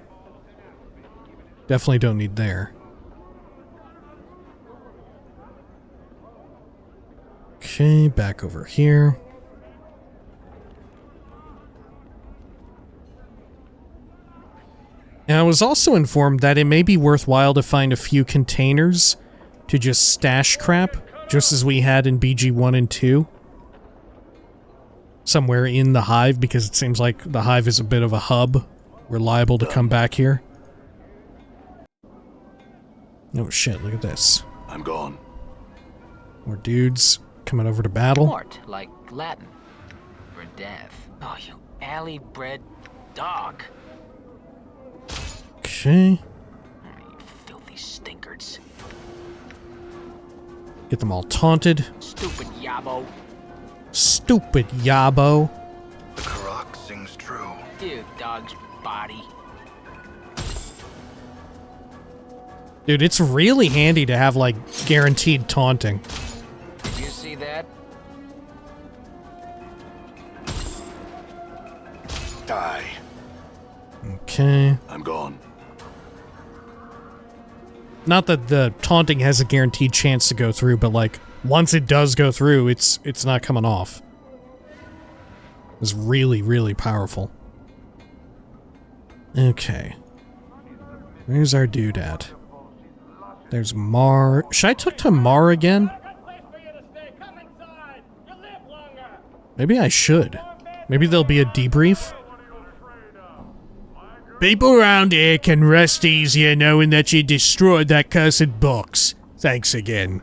Definitely don't need there. Okay, back over here. And I was also informed that it may be worthwhile to find a few containers to just stash crap, just as we had in BG 1 and 2. Somewhere in the hive, because it seems like the hive is a bit of a hub. We're liable to come back here. Oh shit, look at this. I'm gone. More dudes coming over to battle. Mort, like Latin. For death. Oh, you alley-bred dog. Okay. You filthy stinkards. Get them all taunted. Stupid yabo. Stupid yabo. The Karak sings true. You dog's body. Dude, it's really handy to have, like, guaranteed taunting. Did you see that? Die. Okay. I'm gone. Not that the taunting has a guaranteed chance to go through, but, like, once it does go through, it's not coming off. It's really, really powerful. Okay. Where's our dude at? There's Mar. Should I talk to Mar again? Maybe I should. Maybe there'll be a debrief. People around here can rest easier knowing that you destroyed that cursed box. Thanks again.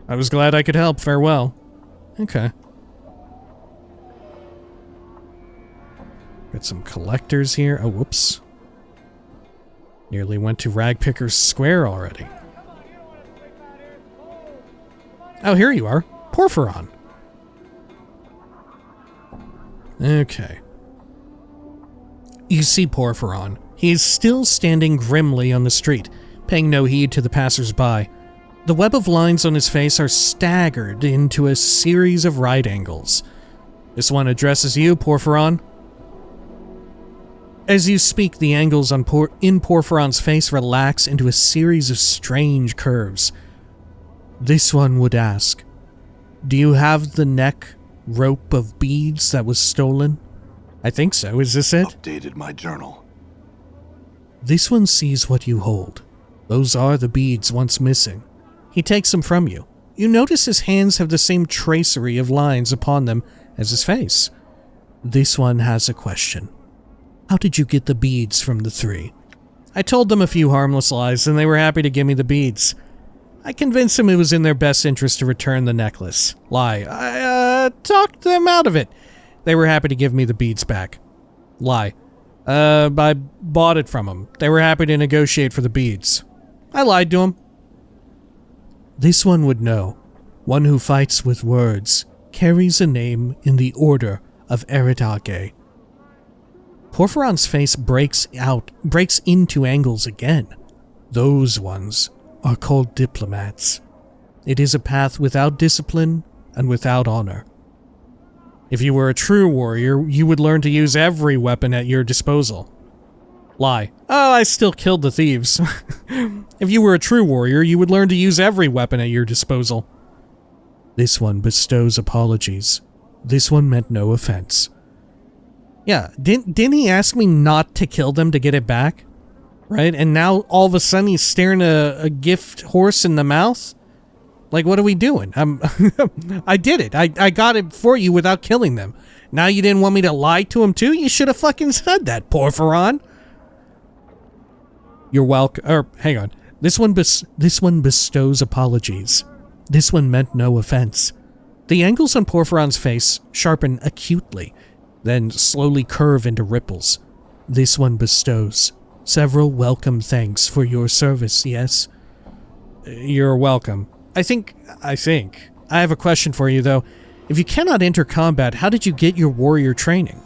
I was glad I could help. Farewell. Okay. Got some collectors here. Oh, whoops. Nearly went to Ragpicker's Square already. Oh, here you are. Porphyron. Okay. You see Porphyron. He is still standing grimly on the street, paying no heed to the passers-by. The web of lines on his face are staggered into a series of right angles. This one addresses you, Porphyron. As you speak, the angles in Porphyron's face relax into a series of strange curves. This one would ask, do you have the neck rope of beads that was stolen? I think so. Is this it? Updated my journal. This one sees what you hold. Those are the beads once missing. He takes them from you. You notice his hands have the same tracery of lines upon them as his face. This one has a question. How did you get the beads from the three? I told them a few harmless lies, and they were happy to give me the beads. I convinced them it was in their best interest to return the necklace. Lie. I talked them out of it. They were happy to give me the beads back. Lie. I bought it from them. They were happy to negotiate for the beads. I lied to them. This one would know. One who fights with words carries a name in the order of Eridage. Porphyron's face breaks into angles again. Those ones are called diplomats. It is a path without discipline and without honor. If you were a true warrior, you would learn to use every weapon at your disposal. Lie. Oh, I still killed the thieves. If you were a true warrior, you would learn to use every weapon at your disposal. This one bestows apologies. This one meant no offense. Yeah, didn't he ask me not to kill them to get it back? Right? And now all of a sudden he's staring a gift horse in the mouth? Like, what are we doing? I did it. I got it for you without killing them. Now you didn't want me to lie to him too? You should have fucking said that, Porphyron. You're welcome. Or, hang on. This one bestows apologies. This one meant no offense. The angles on Porphyron's face sharpen acutely, then slowly curve into ripples. This one bestows several welcome thanks for your service, yes? You're welcome. I think. I have a question for you, though. If you cannot enter combat, how did you get your warrior training?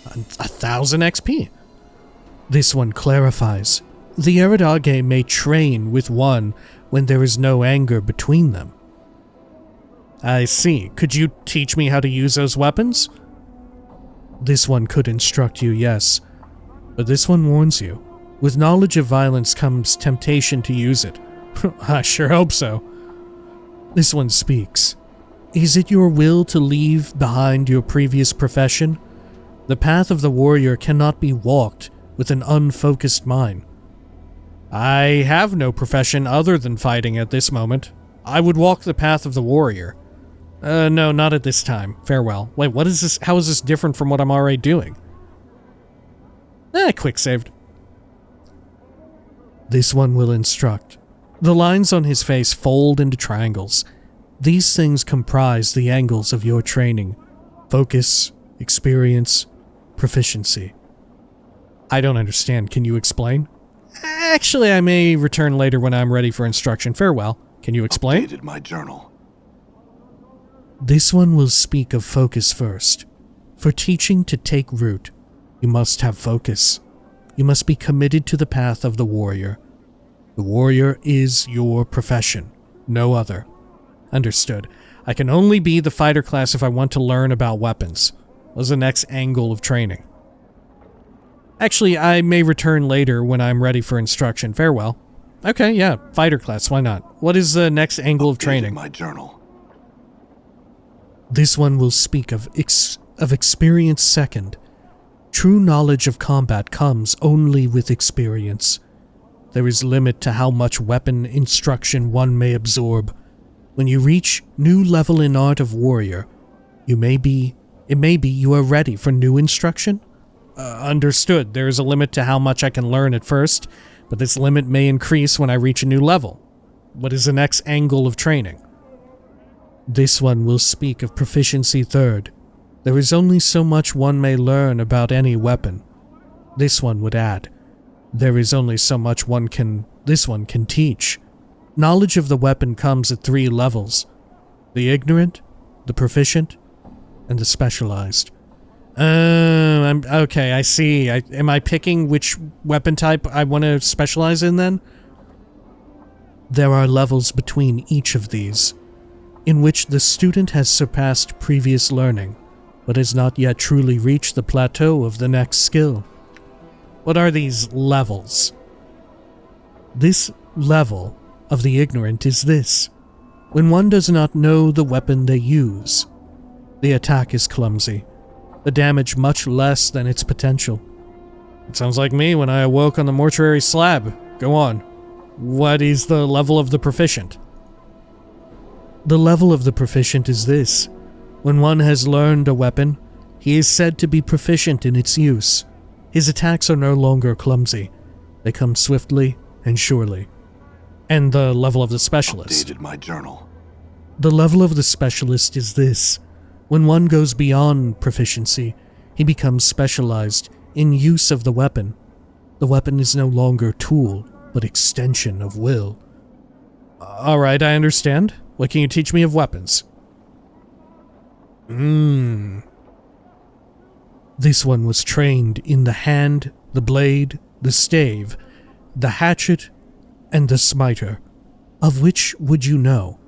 1,000 XP. This one clarifies. The Eridage may train with one when there is no anger between them. I see. Could you teach me how to use those weapons? This one could instruct you, yes. But this one warns you. With knowledge of violence comes temptation to use it. I sure hope so. This one speaks. Is it your will to leave behind your previous profession? The path of the warrior cannot be walked with an unfocused mind. I have no profession other than fighting at this moment. I would walk the path of the warrior. No, not at this time. Farewell. Wait, what is this? How is this different from what I'm already doing? Quick saved. This one will instruct. The lines on his face fold into triangles. These things comprise the angles of your training. Focus, experience, proficiency. I don't understand. Can you explain? Actually, I may return later when I'm ready for instruction. Farewell. Can you explain? Updated my journal. This one will speak of focus first. For teaching to take root, you must have focus. You must be committed to the path of the warrior. The warrior is your profession, no other. Understood. I can only be the fighter class if I want to learn about weapons. What's the next angle of training? Actually, I may return later when I'm ready for instruction. Farewell. Okay, yeah, fighter class, why not? What is the next angle of training? My journal. This one will speak of experience second. True knowledge of combat comes only with experience. There is limit to how much weapon instruction one may absorb. When you reach new level in art of warrior, it may be you are ready for new instruction? Understood. There is a limit to how much I can learn at first, but this limit may increase when I reach a new level. What is the next angle of training? This one will speak of proficiency third. There is only so much one may learn about any weapon. This one would add. There is only so much this one can teach. Knowledge of the weapon comes at 3 levels. The ignorant, the proficient, and the specialized. Okay, I see. Am I picking which weapon type I want to specialize in then? There are levels between each of these, in which the student has surpassed previous learning, but has not yet truly reached the plateau of the next skill. What are these levels? This level of the ignorant is this. When one does not know the weapon they use, the attack is clumsy, the damage much less than its potential. It sounds like me when I awoke on the mortuary slab. Go on. What is the level of the proficient? The level of the proficient is this. When one has learned a weapon, he is said to be proficient in its use. His attacks are no longer clumsy. They come swiftly and surely. And the level of the specialist? Updated my journal. The level of the specialist is this. When one goes beyond proficiency, he becomes specialized in use of the weapon. The weapon is no longer tool, but extension of will. Alright, I understand. What can you teach me of weapons? This one was trained in the hand, the blade, the stave, the hatchet, and the smiter. Of which would you know?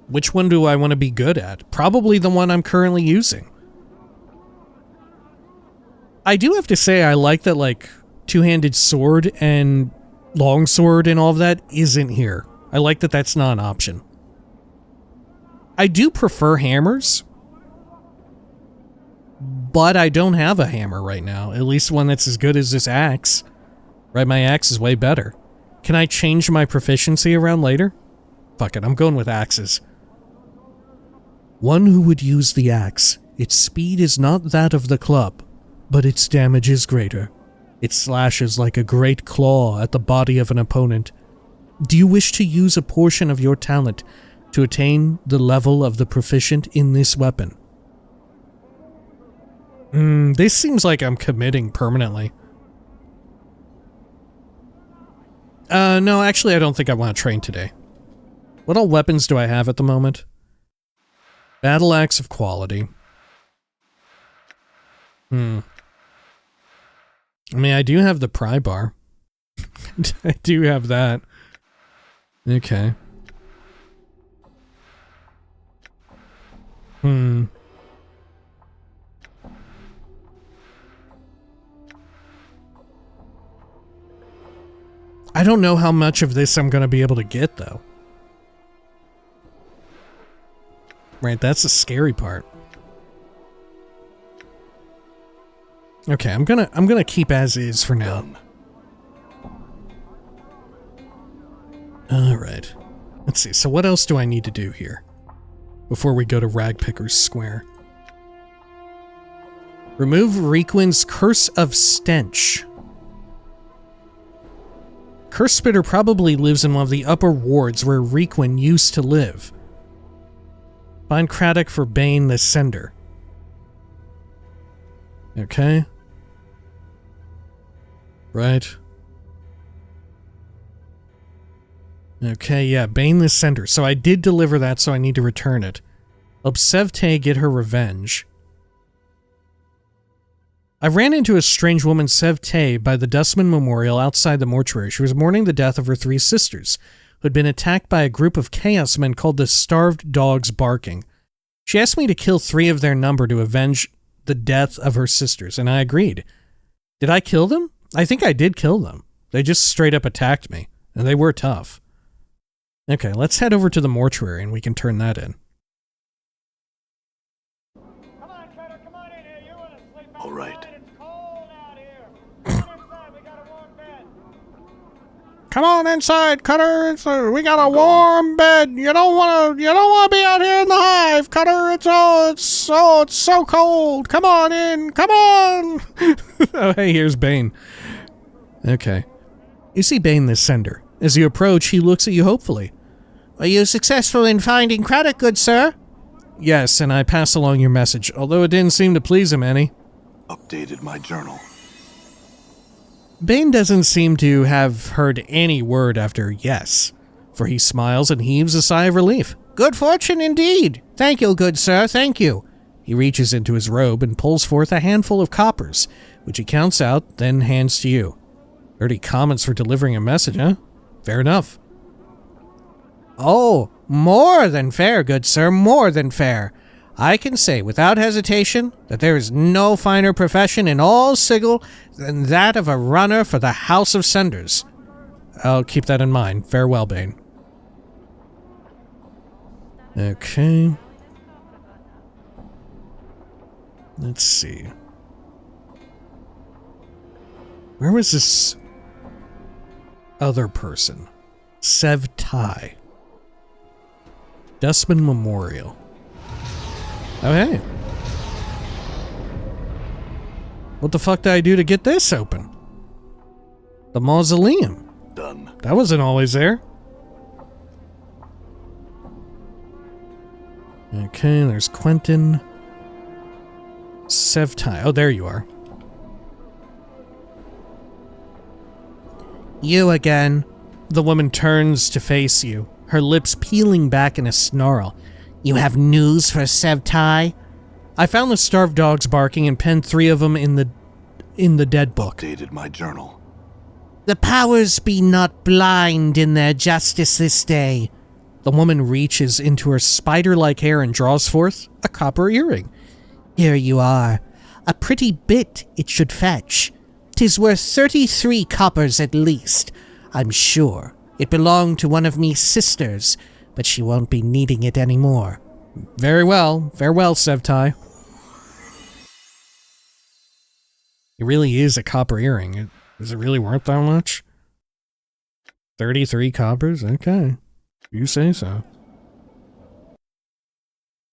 Which one do I want to be good at? Probably the one I'm currently using. I do have to say I like that, like, two-handed sword and longsword and all of that isn't here. I like that that's not an option. I do prefer hammers, but I don't have a hammer right now. At least one that's as good as this axe. Right, my axe is way better. Can I change my proficiency around later? Fuck it, I'm going with axes. One who would use the axe. Its speed is not that of the club, but its damage is greater. It slashes like a great claw at the body of an opponent. Do you wish to use a portion of your talent to attain the level of the proficient in this weapon? This seems like I'm committing permanently. No, actually I don't think I want to train today. What all weapons do I have at the moment? Battle axe of quality. I mean, I do have the pry bar. I do have that. Okay. I don't know how much of this I'm going to be able to get, though. Right, that's the scary part. Okay, I'm gonna keep as is for now. Alright. Let's see, so what else do I need to do here? Before we go to Ragpicker's Square. Remove Requin's Curse of Stench. Curse Spitter probably lives in one of the upper wards where Requin used to live. Find Craddock for Bane the Sender. Okay. Right. Okay, yeah, Bane the Sender. So I did deliver that, so I need to return it. Help Sevte get her revenge. I ran into a strange woman, Sevte, by the Dustman Memorial outside the mortuary. She was mourning the death of her 3 sisters, who had been attacked by a group of chaos men called the Starved Dogs Barking. She asked me to kill 3 of their number to avenge the death of her sisters, and I agreed. Did I kill them? I think I did kill them. They just straight up attacked me, and they were tough. Okay, let's head over to the mortuary and we can turn that in. Come on, Cutter, come on in here. You want to sleep All right. outside? It's cold out here. Come on inside. We got a warm bed. Come on inside, Cutter. We got a warm bed. You don't want to be out here in the hive, Cutter. It's so cold. Come on in. Come on. Oh, hey, here's Bane. Okay. You see Bane the Sender. As you approach, he looks at you hopefully. Are you successful in finding Craddock, good sir? Yes, and I pass along your message, although it didn't seem to please him any. Updated my journal. Bane doesn't seem to have heard any word after yes, for he smiles and heaves a sigh of relief. Good fortune indeed. Thank you, good sir, thank you. He reaches into his robe and pulls forth a handful of coppers, which he counts out, then hands to you. 30 comments for delivering a message, huh? Fair enough. Oh, more than fair, good sir, more than fair. I can say without hesitation that there is no finer profession in all Sigil than that of a runner for the House of Senders. I'll keep that in mind. Farewell, Bane. Okay. Let's see. Where was this other person? Sevtai. Dustman Memorial. Oh, hey. What the fuck did I do to get this open? The Mausoleum. Done. That wasn't always there. Okay, there's Quentin. Sevtai. Oh, there you are. You again. The woman turns to face you, her lips peeling back in a snarl. You have news for Sevtai? I found the starved dogs barking and penned 3 of them in the dead book. Updated my journal. The powers be not blind in their justice this day. The woman reaches into her spider-like hair and draws forth a copper earring. Here you are. A pretty bit it should fetch. 'Tis worth 33 coppers at least, I'm sure. It belonged to one of me sisters, but she won't be needing it anymore. Very well. Farewell, Sevtai. It really is a copper earring. Is it really worth that much? 33 coppers? Okay. You say so.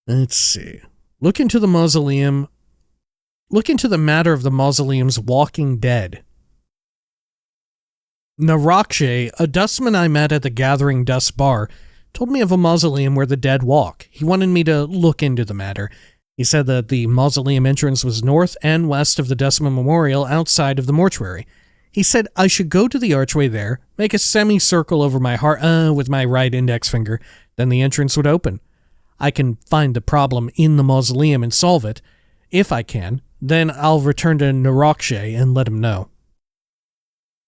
Let's see. Look into the mausoleum. Look into the matter of the mausoleum's walking dead. Narakshe, a dustman I met at the Gathering Dust Bar, told me of a mausoleum where the dead walk. He wanted me to look into the matter. He said that the mausoleum entrance was north and west of the Dustman Memorial outside of the mortuary. He said I should go to the archway there, make a semicircle over my heart with my right index finger, then the entrance would open. I can find the problem in the mausoleum and solve it. If I can, then I'll return to Narakshe and let him know.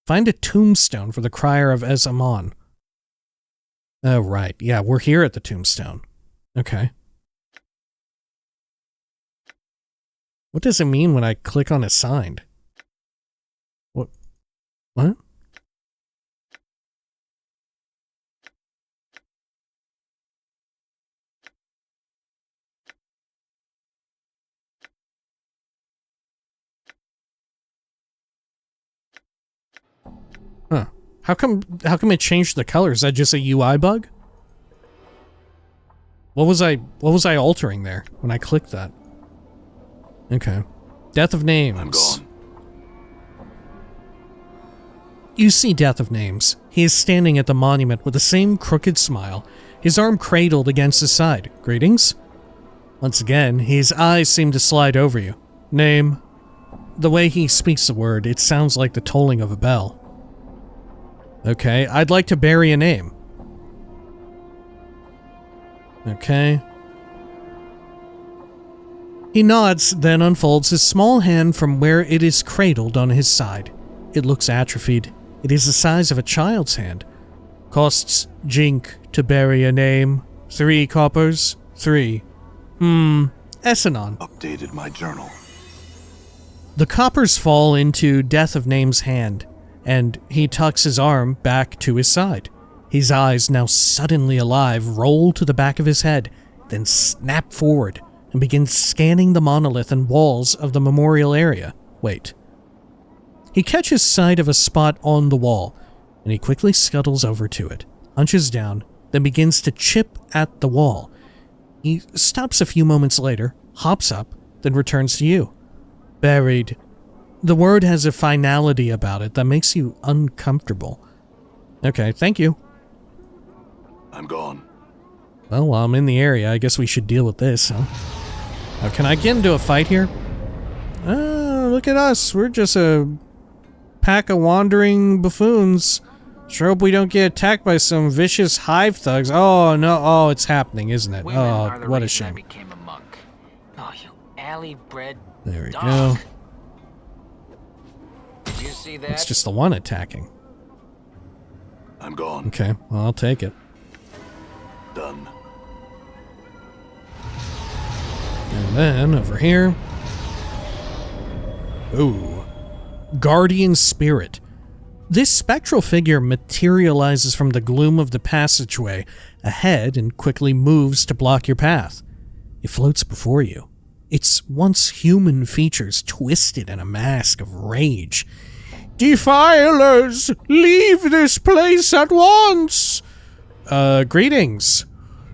Find a tombstone for the crier of Ezamon. Oh, right. Yeah, we're here at the tombstone. Okay. What does it mean when I click on assigned? What? What? Huh. How come it changed the color? Is that just a UI bug? What was I altering there when I clicked that? Okay. Death of Names. I'm gone. You see Death of Names. He is standing at the monument with the same crooked smile, his arm cradled against his side. Greetings? Once again, his eyes seem to slide over you. Name. The way he speaks the word, it sounds like the tolling of a bell. Okay, I'd like to bury a name. Okay. He nods, then unfolds his small hand from where it is cradled on his side. It looks atrophied. It is the size of a child's hand. Costs Jink to bury a name. 3 coppers. 3. Essanon. Updated my journal. The coppers fall into Death of Name's hand, and he tucks his arm back to his side. His eyes, now suddenly alive, roll to the back of his head, then snap forward and begin scanning the monolith and walls of the memorial area. Wait. He catches sight of a spot on the wall, and he quickly scuttles over to it, hunches down, then begins to chip at the wall. He stops a few moments later, hops up, then returns to you. Buried. The word has a finality about it that makes you uncomfortable. Okay, thank you. I'm gone. Well, while I'm in the area, I guess we should deal with this, huh? Now, can I get into a fight here? Look at us. We're just a pack of wandering buffoons. Sure hope we don't get attacked by some vicious hive thugs. Oh, no. Oh, it's happening, isn't it? Women are Oh, the what a reason I shame. became a monk. Oh, you alley-bred There we dog. go. Did you see that? It's just the one attacking. I'm gone. Okay, well, I'll take it. Done. And then, over here... Ooh. Guardian Spirit. This spectral figure materializes from the gloom of the passageway ahead and quickly moves to block your path. It floats before you. Its once human features twisted in a mask of rage. Defilers! Leave this place at once! Greetings.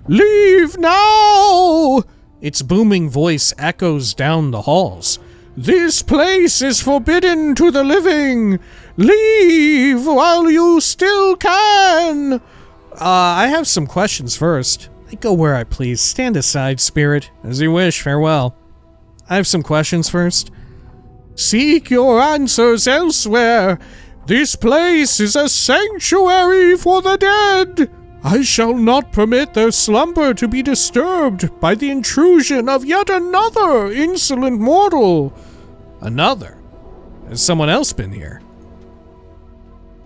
Leave now! Its booming voice echoes down the halls. This place is forbidden to the living! Leave while you still can! I have some questions first. I go where I please. Stand aside, spirit. As you wish, farewell. I have some questions first. Seek your answers elsewhere. This place is a sanctuary for the dead. I shall not permit their slumber to be disturbed by the intrusion of yet another insolent mortal. Another? Has someone else been here?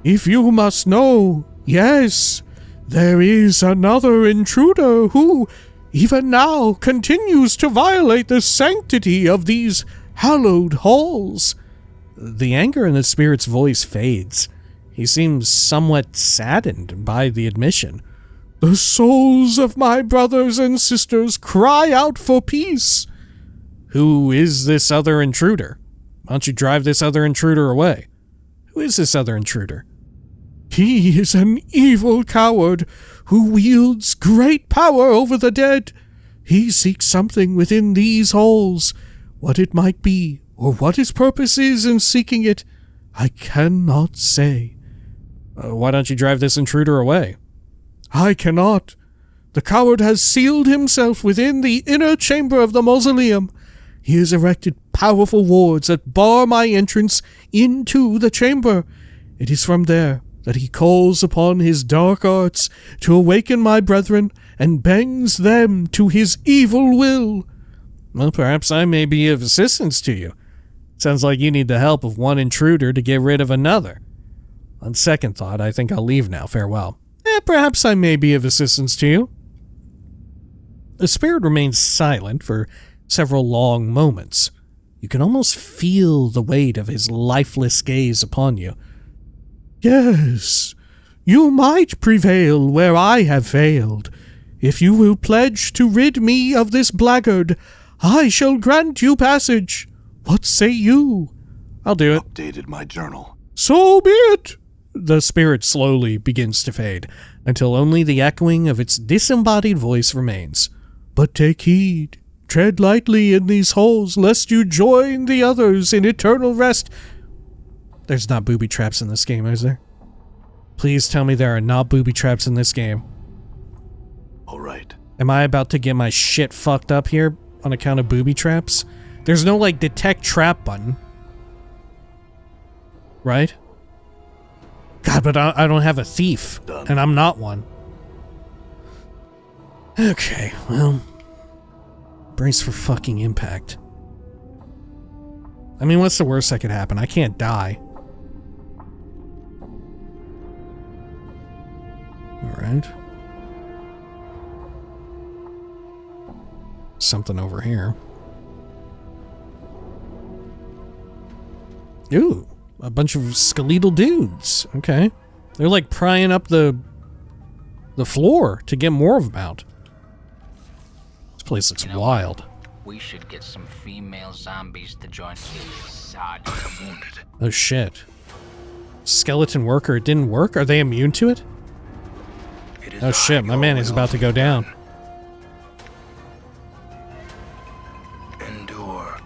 If you must know, yes, there is another intruder who, even now, continues to violate the sanctity of these hallowed halls. The anger in the spirit's voice fades. He seems somewhat saddened by the admission. The souls of my brothers and sisters cry out for peace. Who is this other intruder? Why don't you drive this other intruder away? Who is this other intruder? He is an evil coward who wields great power over the dead. He seeks something within these halls. What it might be, or what his purpose is in seeking it, I cannot say. Why don't you drive this intruder away? I cannot. The coward has sealed himself within the inner chamber of the Mausoleum. He has erected powerful wards that bar my entrance into the chamber. It is from there that he calls upon his dark arts to awaken my brethren and bends them to his evil will. Well, perhaps I may be of assistance to you. Sounds like you need the help of one intruder to get rid of another. On second thought, I think I'll leave now. Farewell. Perhaps I may be of assistance to you. The spirit remains silent for several long moments. You can almost feel the weight of his lifeless gaze upon you. Yes, you might prevail where I have failed. If you will pledge to rid me of this blackguard, I shall grant you passage. What say you? I'll do it. Updated my journal. So be it. The spirit slowly begins to fade, until only the echoing of its disembodied voice remains. But take heed. Tread lightly in these halls, lest you join the others in eternal rest. There's not booby traps in this game, is there? Please tell me there are not booby traps in this game. All right. Am I about to get my shit fucked up here on account of booby traps? There's no, like, detect trap button. Right? God, but I don't have a thief. Done. And I'm not one. Okay, well... brace for fucking impact. I mean, what's the worst that could happen? I can't die. Alright. Something over here. Ooh, a bunch of skeletal dudes. Okay. They're like prying up the floor to get more of them out. This place looks wild. We should get some female zombies to join Assad. I'm wounded. Oh shit. Skeleton worker, it didn't work? Are they immune to it? Oh shit, my man is about to go down. Endure.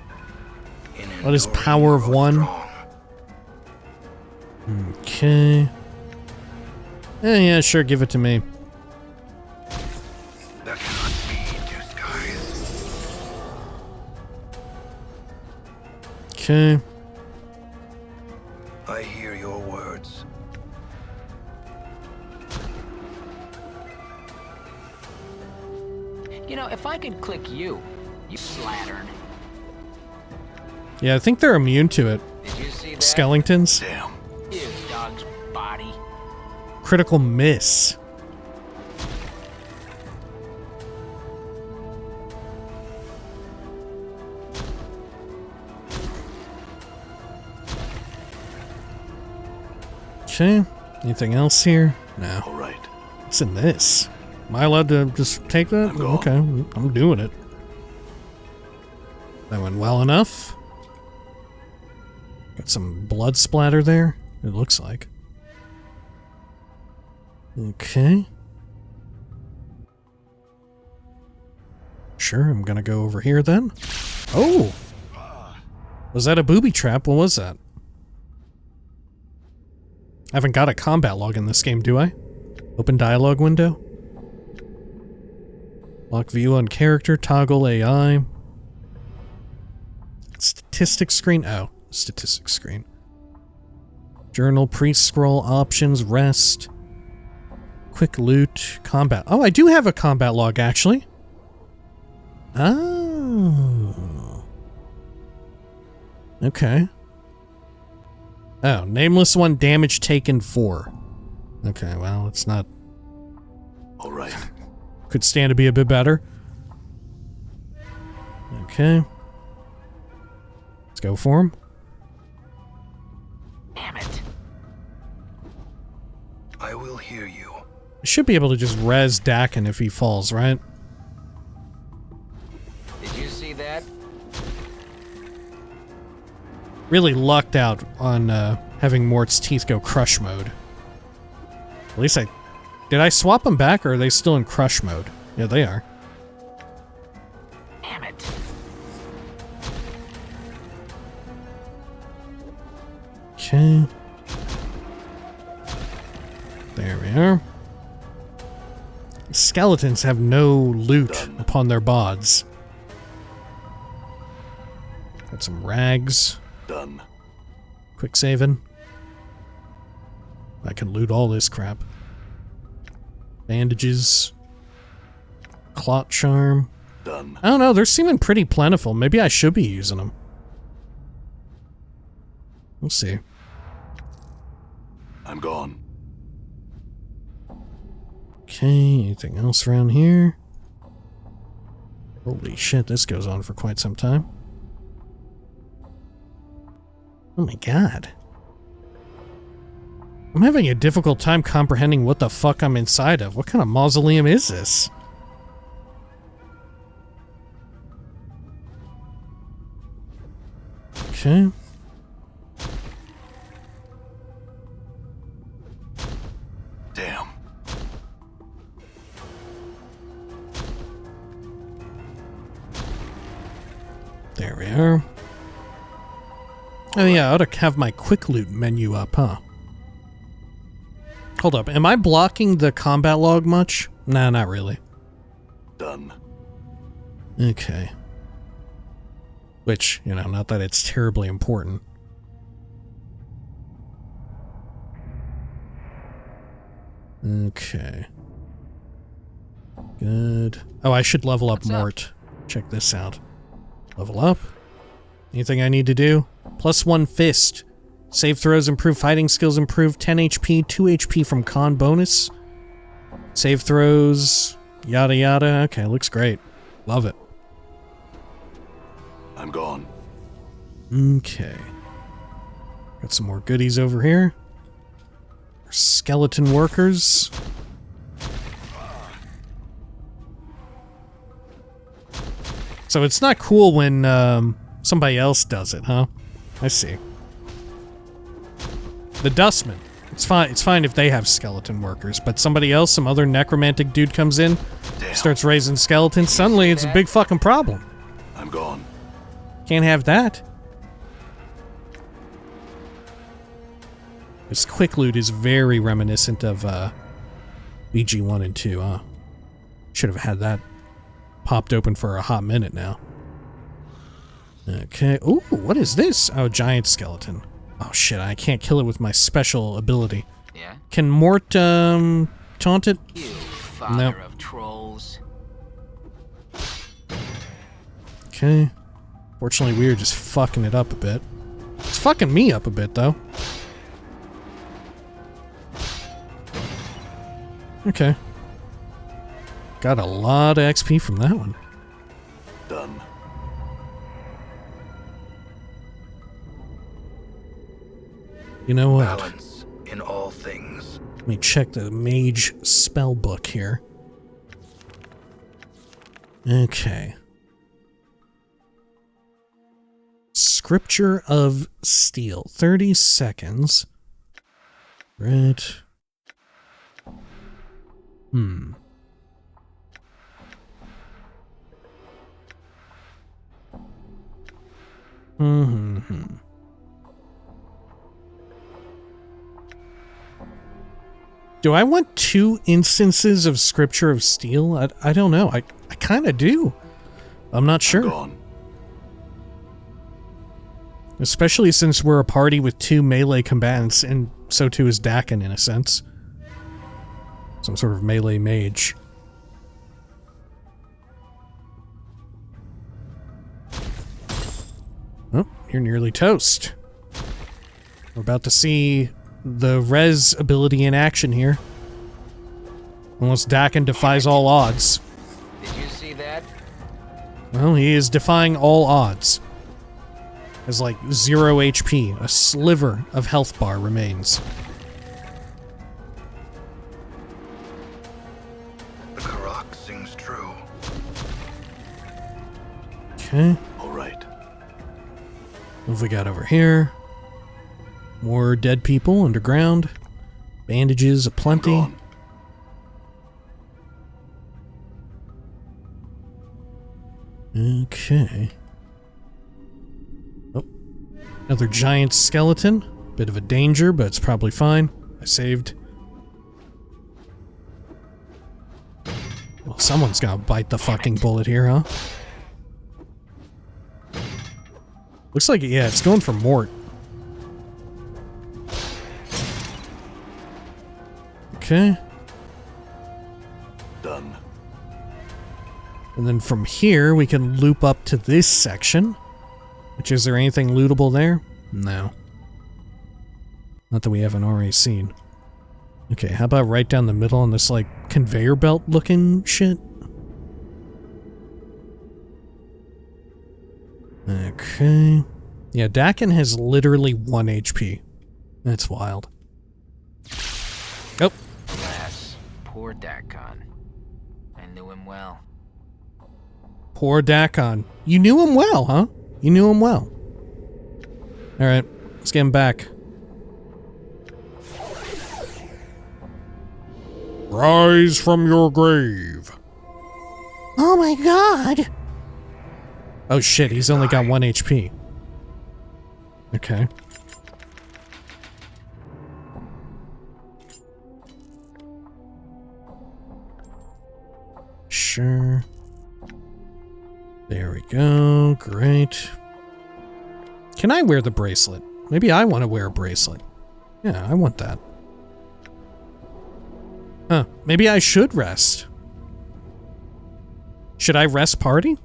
What is power of one? Okay. Yeah, sure, give it to me. That cannot be disguised. Okay. I hear your words. You know, if I could click you slattern. Yeah, I think they're immune to it. Did you see that? Skeletons. Damn. Ew, dog's body. Critical miss. Okay. Anything else here? No. All right. What's in this? Am I allowed to just take that? I'm gone. Okay, I'm doing it. That went well enough. Got some blood splatter there, it looks like. Okay. Sure, I'm gonna go over here then. Oh! Was that a booby trap? What was that? I haven't got a combat log in this game, do I? Open dialogue window. Lock view on character, toggle AI. Statistics screen? Oh, statistics screen. Journal, priest scroll, options, rest, quick loot, combat. Oh, I do have a combat log, actually. Oh. Okay. Oh, Nameless One, damage taken 4. Okay, well, it's not... All right. Could stand to be a bit better. Okay. Let's go for him. Damn it. I will hear you. I should be able to just res Dakin if he falls, right? Did you see that? Really lucked out on having Mort's teeth go crush mode. At least I... Did I swap them back, or are they still in crush mode? Yeah, they are. Damn it. Okay. There we are. Skeletons have no loot upon their bods. Got some rags. Done. Quick saving. I can loot all this crap. Bandages. Clot charm. Done. I don't know, they're seeming pretty plentiful. Maybe I should be using them. We'll see. I'm gone. Okay, anything else around here? Holy shit, this goes on for quite some time. Oh my god. I'm having a difficult time comprehending what the fuck I'm inside of. What kind of mausoleum is this? Okay. Damn. There we are. Oh yeah, I ought to have my quick loot menu up, huh? Hold up, am I blocking the combat log much? Nah, not really. Done. Okay. Which, you know, not that it's terribly important. Okay. Good. Oh, I should level up What's up? Mort. Check this out. Level up. Anything I need to do? +1 fist. Save throws improve, fighting skills improve, 10 HP, 2 HP from con bonus. Save throws, yada yada. Okay, looks great. Love it. I'm gone. Okay. Got some more goodies over here. Skeleton workers. So it's not cool when somebody else does it, huh? I see. The dustmen. It's fine if they have skeleton workers, but somebody else, some other necromantic dude comes in, Damn. starts raising skeletons, suddenly it's a big fucking problem. I'm gone. Can't have that. This quick loot is very reminiscent of BG 1 and 2, huh? Should have had that popped open for a hot minute now. Okay. Ooh, what is this? Oh, giant skeleton. Oh shit, I can't kill it with my special ability. Yeah? Can Mort taunt it? You father Nope. of trolls. Okay. Fortunately, we were just fucking it up a bit. It's fucking me up a bit, though. Okay. Got a lot of XP from that one. Done. You know what? Balance in all things. Let me check the mage spell book here. Okay. Scripture of Steel. 30 seconds. Right. Do I want 2 instances of Scripture of Steel? I don't know. I kind of do. I'm not sure. Gone. Especially since we're a party with 2 melee combatants, and so too is Dakin in a sense. Some sort of melee mage. Oh, you're nearly toast. We're about to see the res ability in action here. Unless Dakin defies all odds. Did you see that? Well, he is defying all odds. Has like 0 HP. A sliver of health bar remains. The Karak sings true. Okay. All right. What have we got over here? More dead people underground. Bandages aplenty. Gone. Okay. Oh. Another giant skeleton. Bit of a danger, but it's probably fine. I saved. Well, someone's gonna bite the fucking bullet here, huh? Looks like, yeah, it's going for Mort. Okay. Done. And then from here, we can loop up to this section. Which, is there anything lootable there? No. Not that we haven't already seen. Okay, how about right down the middle on this, like, conveyor belt looking shit? Okay. Yeah, Dakin has literally 1 HP. That's wild. Oh. Alas, poor Dakon. I knew him well. Poor Dakon. You knew him well, huh? You knew him well. Alright, let's get him back. Rise from your grave. Oh my god! Oh shit, he's only got 1 HP. Okay. Sure. There we go. Great. Can I wear the bracelet? Maybe I want to wear a bracelet. Yeah, I want that. Huh. Maybe I should rest. Should I rest party?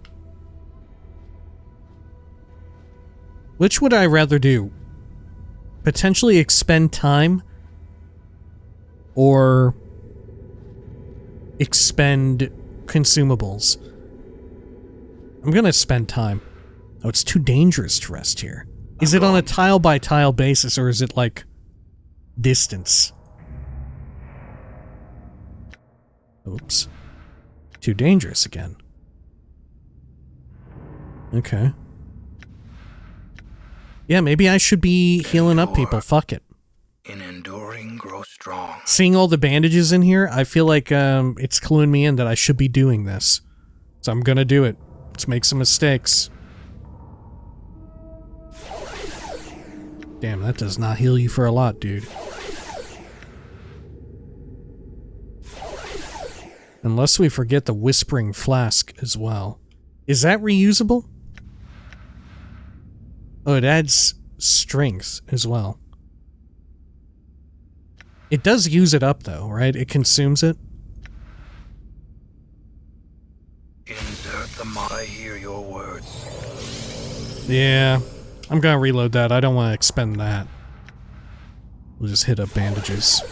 Which would I rather do? Potentially expend time or expend consumables? I'm gonna spend time. Oh, it's too dangerous to rest here. Is it on a tile-by-tile basis, or is it, like, distance? Oops. Too dangerous again. Okay. Yeah, maybe I should be healing up people. Fuck it. In enduring, grow strong. Seeing all the bandages in here, I feel like it's cluing me in that I should be doing this. So I'm gonna do it. Let's make some mistakes. Damn, that does not heal you for a lot, dude. Unless we forget the Whispering Flask as well. Is that reusable? Oh, it adds strength as well. It does use it up though, right? It consumes it. Insert the I hear your words. Yeah, I'm gonna reload that. I don't want to expend that. We'll just hit up bandages.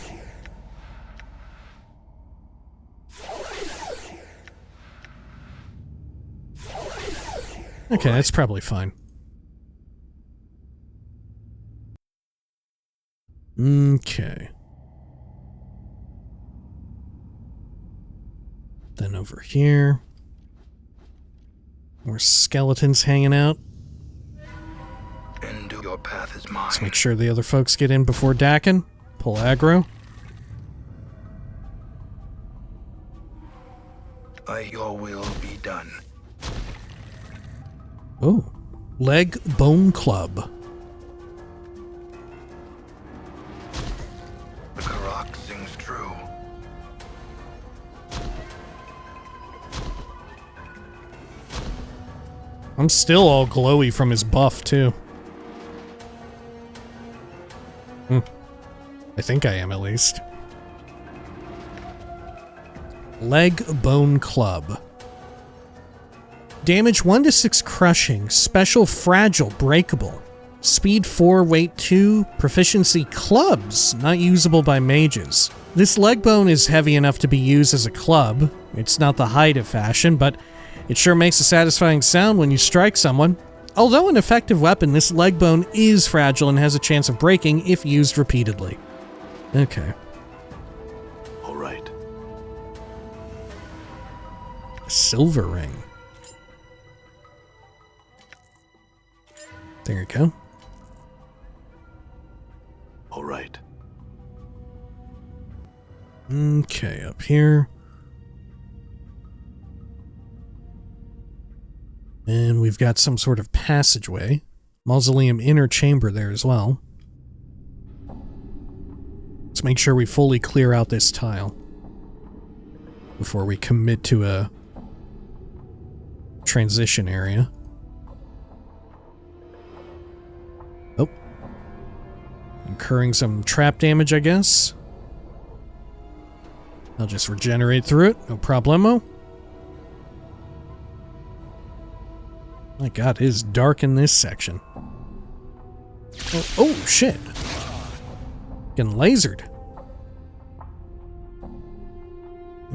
Okay, that's probably fine. Okay. Then over here. More skeletons hanging out. And your path is mine. Let's make sure the other folks get in before Dakin. Pull aggro. Your will be done. Oh. Leg Bone Club. The Karak sings true. I'm still all glowy from his buff, too. I think I am, at least. Leg Bone Club. Damage 1 to 6 crushing. Special fragile, breakable. Speed 4, weight 2, proficiency clubs, not usable by mages. This leg bone is heavy enough to be used as a club. It's not the height of fashion, but it sure makes a satisfying sound when you strike someone. Although an effective weapon, this leg bone is fragile and has a chance of breaking if used repeatedly. Okay. All right. Silver ring. There you go. All right. Okay, up here. And we've got some sort of passageway. Mausoleum inner chamber there as well. Let's make sure we fully clear out this tile before we commit to a transition area. Oh. Incurring some trap damage, I guess. I'll just regenerate through it, no problemo. My god, it is dark in this section. Oh shit. Getting lasered.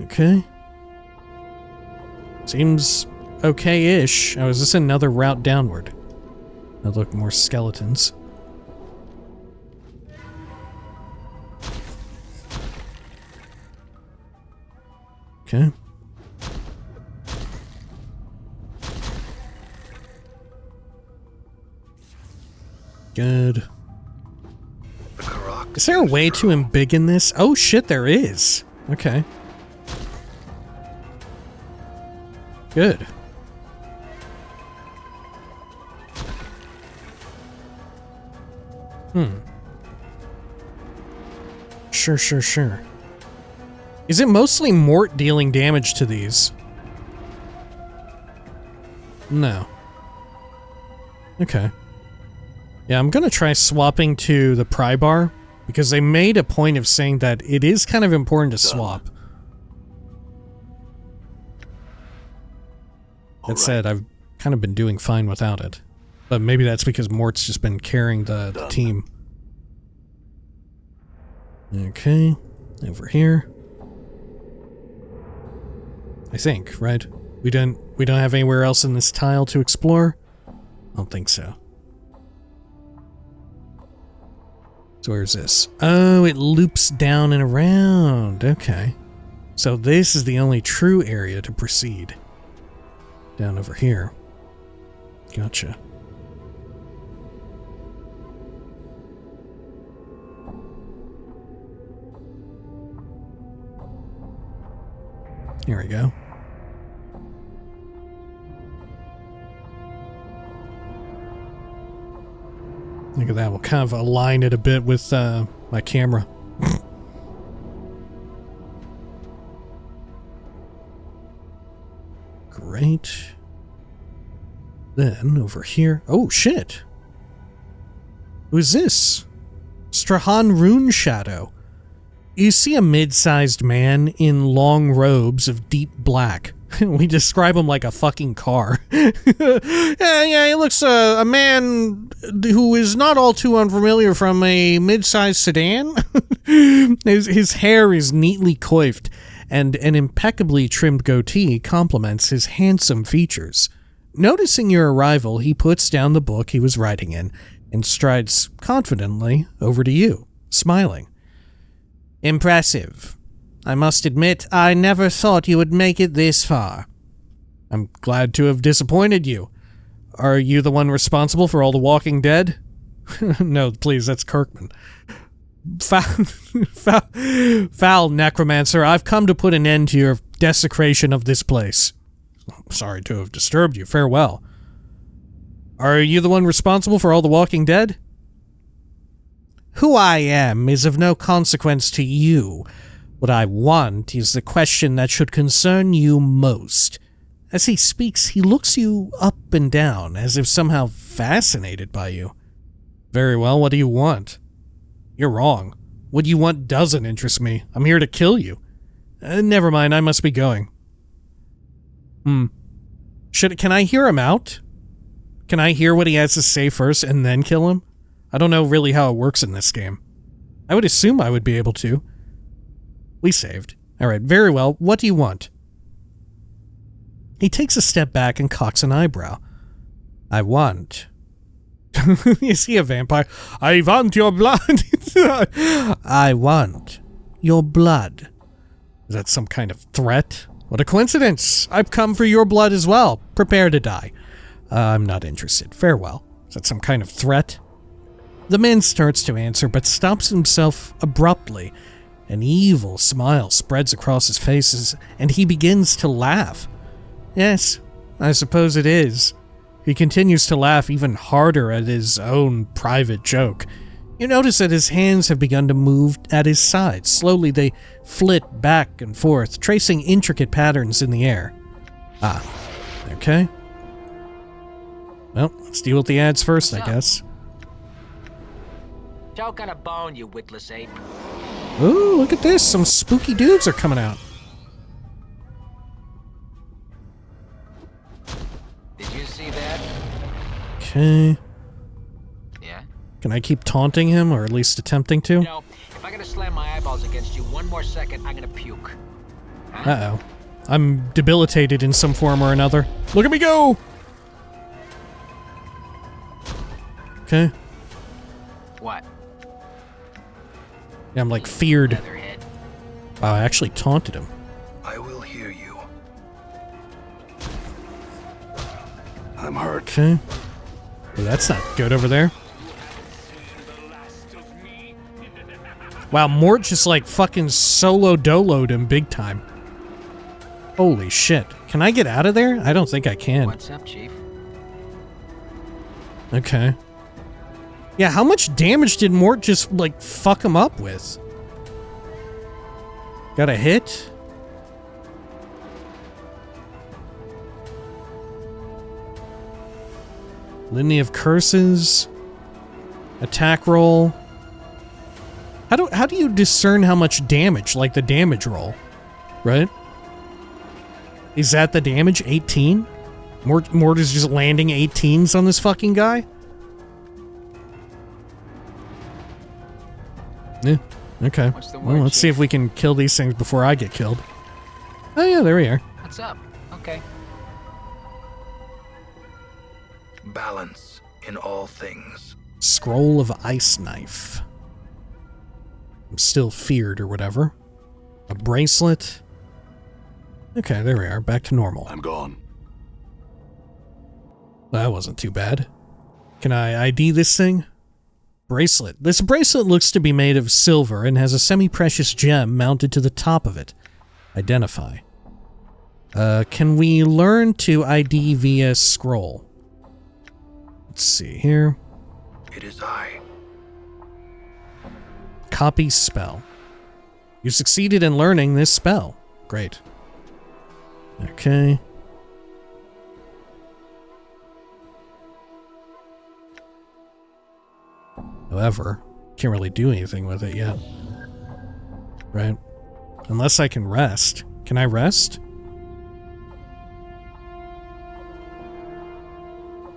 Okay. Seems okay-ish. Oh, is this another route downward? That look more skeletons. Okay. Good. Is there a way to embiggen this? Oh shit, there is. Okay. Good. Sure. Is it mostly Mort dealing damage to these? No. Okay. Yeah, I'm gonna try swapping to the pry bar, because they made a point of saying that it is kind of important to swap. That said, I've kind of been doing fine without it. But maybe that's because Mort's just been carrying the team. Okay, over here. I think, right? We don't have anywhere else in this tile to explore? I don't think so. So where's this? Oh, it loops down and around. Okay. So this is the only true area to proceed. Down over here. Gotcha. Here we go. Look at that. We'll kind of align it a bit with my camera. Great. Then over here. Oh, shit. Who's this? Strahan Runeshadow. You see a mid-sized man in long robes of deep black. We describe him like a fucking car. yeah, he looks a man who is not all too unfamiliar from a mid-sized sedan. His hair is neatly coiffed, and an impeccably trimmed goatee complements his handsome features. Noticing your arrival, he puts down the book he was writing in and strides confidently over to you, smiling. Impressive. I must admit, I never thought you would make it this far. I'm glad to have disappointed you. Are you the one responsible for all the Walking Dead? No, please, that's Kirkman. Foul necromancer, I've come to put an end to your desecration of this place. I'm sorry to have disturbed you. Farewell. Are you the one responsible for all the Walking Dead? Who I am is of no consequence to you. What I want is the question that should concern you most. As he speaks, he looks you up and down, as if somehow fascinated by you. Very well, what do you want? You're wrong. What you want doesn't interest me. I'm here to kill you. Never mind, I must be going. Can I hear him out? Can I hear what he has to say first and then kill him? I don't know really how it works in this game. I would assume I would be able to. We saved. Alright, very well. What do you want? He takes a step back and cocks an eyebrow. I want... Is he a vampire? I want your blood. I want your blood. Is that some kind of threat? What a coincidence. I've come for your blood as well. Prepare to die. I'm not interested. Farewell. Is that some kind of threat? The man starts to answer, but stops himself abruptly. An evil smile spreads across his face, and he begins to laugh. Yes, I suppose it is. He continues to laugh even harder at his own private joke. You notice that his hands have begun to move at his sides. Slowly they flit back and forth, tracing intricate patterns in the air. Ah, okay. Well, let's deal with the ads first, I guess. Choke on a bone, you witless ape. Ooh, look at this. Some spooky dudes are coming out. Did you see that? Okay. Yeah? Can I keep taunting him, or at least attempting to? You know, if I'm gonna slam my eyeballs against you one more second, I'm gonna puke. Huh? Uh-oh. I'm debilitated in some form or another. Look at me go! Okay. What? Yeah, I'm like feared. Leatherhead. Wow, I actually taunted him. I will hear you. I'm hurt. Okay. Well, that's not good over there. Wow, Mort just like fucking solo doloed him big time. Holy shit. Can I get out of there? I don't think I can. What's up, Chief? Okay. Yeah, how much damage did Mort just, like, fuck him up with? Got a hit? Litany of curses. Attack roll. How do you discern how much damage? Like the damage roll, right? Is that the damage? 18? Mort is just landing 18s on this fucking guy? Yeah, okay. What's the Well, word, let's see Chief? if we can kill these things before I get killed. Oh yeah, there we are. What's up? Okay. Balance in all things. Scroll of Ice Knife. I'm still feared or whatever. A bracelet. Okay, there we are. Back to normal. I'm gone. That wasn't too bad. Can I ID this thing? Bracelet. This bracelet looks to be made of silver and has a semi-precious gem mounted to the top of it. Identify. Can we learn to ID via scroll? Let's see here. It is I. Copy spell. You succeeded in learning this spell. Great. Okay. However, can't really do anything with it yet. Right? Unless I can rest. Can I rest?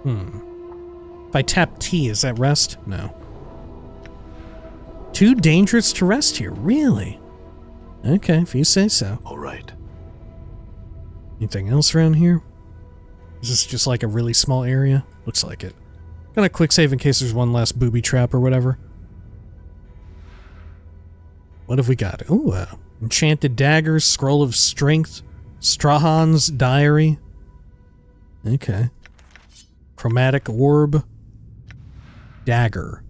If I tap T, is that rest? No. Too dangerous to rest here, really? Okay, if you say so. All right. Anything else around here? Is this just like a really small area? Looks like it. Gonna quick save in case there's one last booby trap or whatever. What have we got? Ooh, enchanted daggers, scroll of strength, Strahan's diary. Okay. Chromatic orb. Dagger.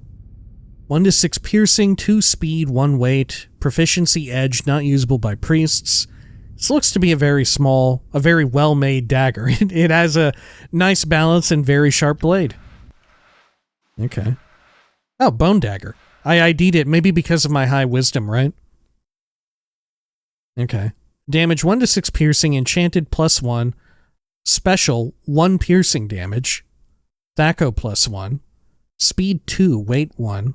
1 to 6 piercing, 2 speed, 1 weight, proficiency edge, not usable by priests. This looks to be a very small, a very well-made dagger. It has a nice balance and very sharp blade. Okay. Oh, bone dagger. I ID'd it, maybe because of my high wisdom, right? Okay. Damage 1 to 6 piercing, enchanted +1, special 1 piercing damage, Thaco +1, speed 2, weight 1.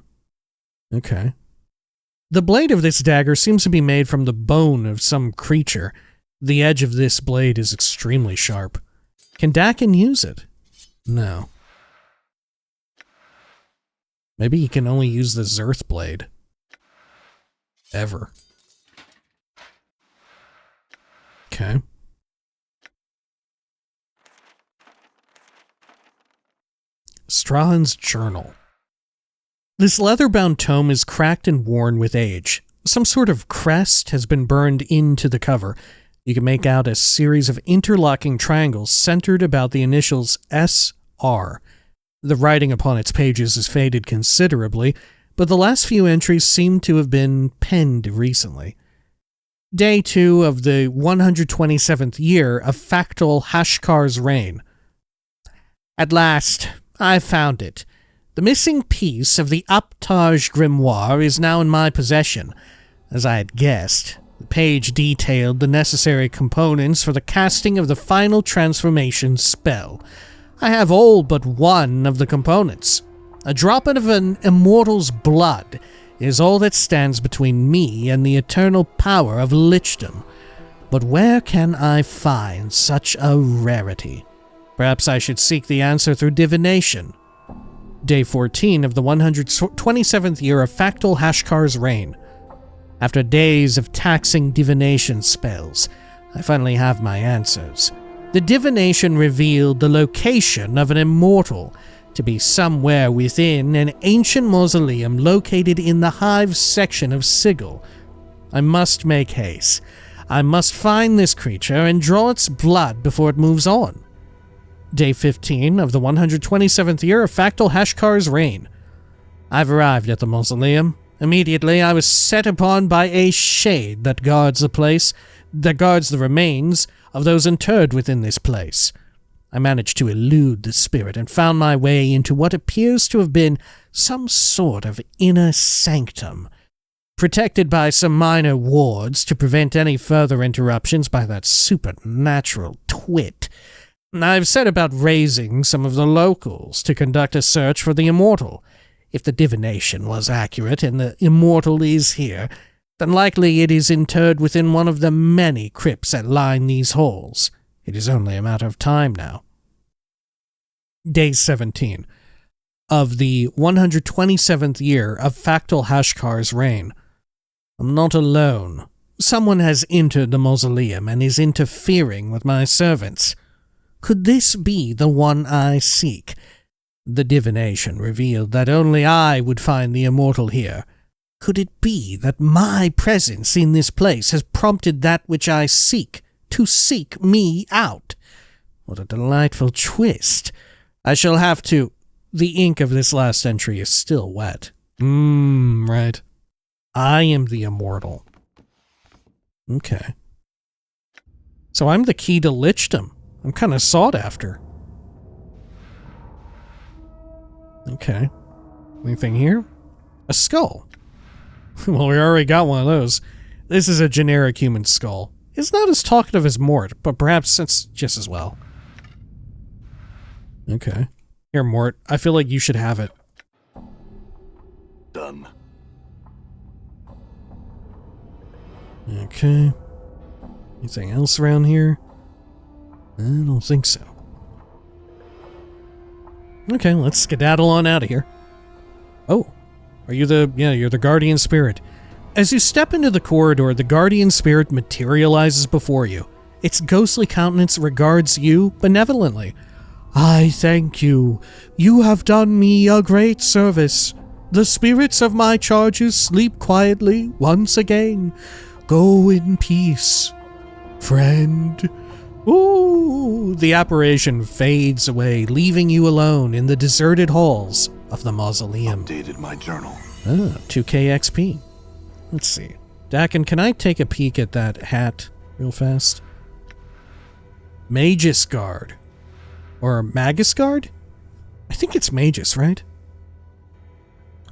Okay. The blade of this dagger seems to be made from the bone of some creature. The edge of this blade is extremely sharp. Can Dakin use it? No. Maybe he can only use the Zerth blade. Ever. Okay. Strahan's journal. This leather-bound tome is cracked and worn with age. Some sort of crest has been burned into the cover. You can make out a series of interlocking triangles centered about the initials SR. The writing upon its pages is faded considerably, but the last few entries seem to have been penned recently. Day 2 of the 127th year of Factal Hashkar's reign. At last, I found it. The missing piece of the Uptage grimoire is now in my possession. As I had guessed, the page detailed the necessary components for the casting of the final transformation spell. I have all but one of the components. A drop of an immortal's blood is all that stands between me and the eternal power of lichdom. But where can I find such a rarity? Perhaps I should seek the answer through divination. Day 14 of the 127th year of Factal Hashkar's reign. After days of taxing divination spells, I finally have my answers. The divination revealed the location of an immortal to be somewhere within an ancient mausoleum located in the Hive section of Sigil. I must make haste. I must find this creature and draw its blood before it moves on. Day 15 of the 127th year of Factal Hashkar's reign. I've arrived at the mausoleum. Immediately I was set upon by a shade that guards the place, that guards the remains of those interred within this place. I managed to elude the spirit and found my way into what appears to have been some sort of inner sanctum, protected by some minor wards to prevent any further interruptions by that supernatural twit. I've set about raising some of the locals to conduct a search for the immortal. If the divination was accurate and the immortal is here, then likely it is interred within one of the many crypts that line these halls. It is only a matter of time now. Day 17 of the 127th year of Factal Hashkar's reign. I'm not alone. Someone has entered the mausoleum and is interfering with my servants. Could this be the one I seek? The divination revealed that only I would find the immortal here. Could it be that my presence in this place has prompted that which I seek to seek me out? What a delightful twist. I shall have to... The ink of this last entry is still wet. Right. I am the immortal. Okay. So I'm the key to lichdom. I'm kind of sought after. Okay. Anything here? A skull. Well, we already got one of those. This is a generic human skull. It's not as talkative as Mort, but perhaps it's just as well. Okay. Here, Mort. I feel like you should have it. Done. Okay. Anything else around here? I don't think so. Okay, let's skedaddle on out of here. Oh, are you the... Yeah, you're the guardian spirit. As you step into the corridor, the guardian spirit materializes before you. Its ghostly countenance regards you benevolently. I thank you. You have done me a great service. The spirits of my charges sleep quietly once again. Go in peace, friend. Ooh, the apparition fades away, leaving you alone in the deserted halls of the mausoleum. Updated my journal. 2k XP. Let's see. Dakin, can I take a peek at that hat real fast? Magus Guard. Or Magus Guard? I think it's Magus, right?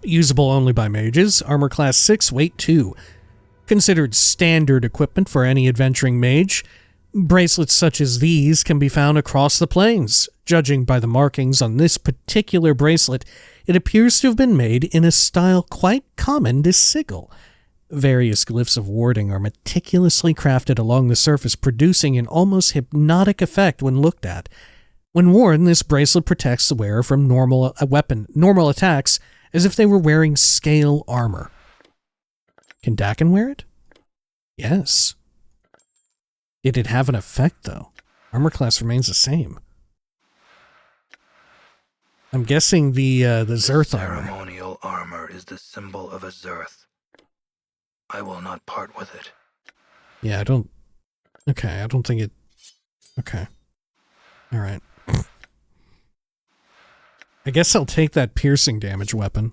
Usable only by mages. Armor class 6, weight 2. Considered standard equipment for any adventuring mage. Bracelets such as these can be found across the plains. Judging by the markings on this particular bracelet, it appears to have been made in a style quite common to Sigil. Various glyphs of warding are meticulously crafted along the surface, producing an almost hypnotic effect when looked at. When worn, this bracelet protects the wearer from normal attacks as if they were wearing scale armor. Can Dakin wear it? Yes. Did it have an effect, though? Armor class remains the same. I'm guessing the Zerth armor. Ceremonial armor is the symbol of a Zerth. I will not part with it. Yeah, I don't think it... Okay. Alright. I guess I'll take that piercing damage weapon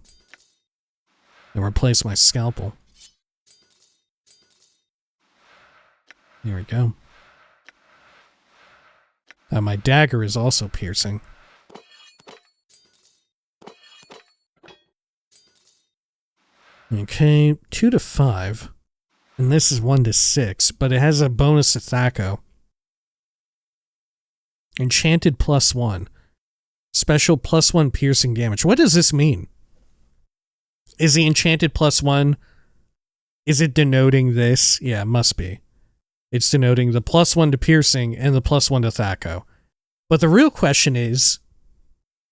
and replace my scalpel. There we go. My dagger is also piercing. Okay, 2 to 5. And this is 1 to 6, but it has a bonus to Thaco. Enchanted +1. Special +1 piercing damage. What does this mean? Is the enchanted +1... Is it denoting this? Yeah, it must be. It's denoting the +1 to piercing and the +1 to Thaco. But the real question is...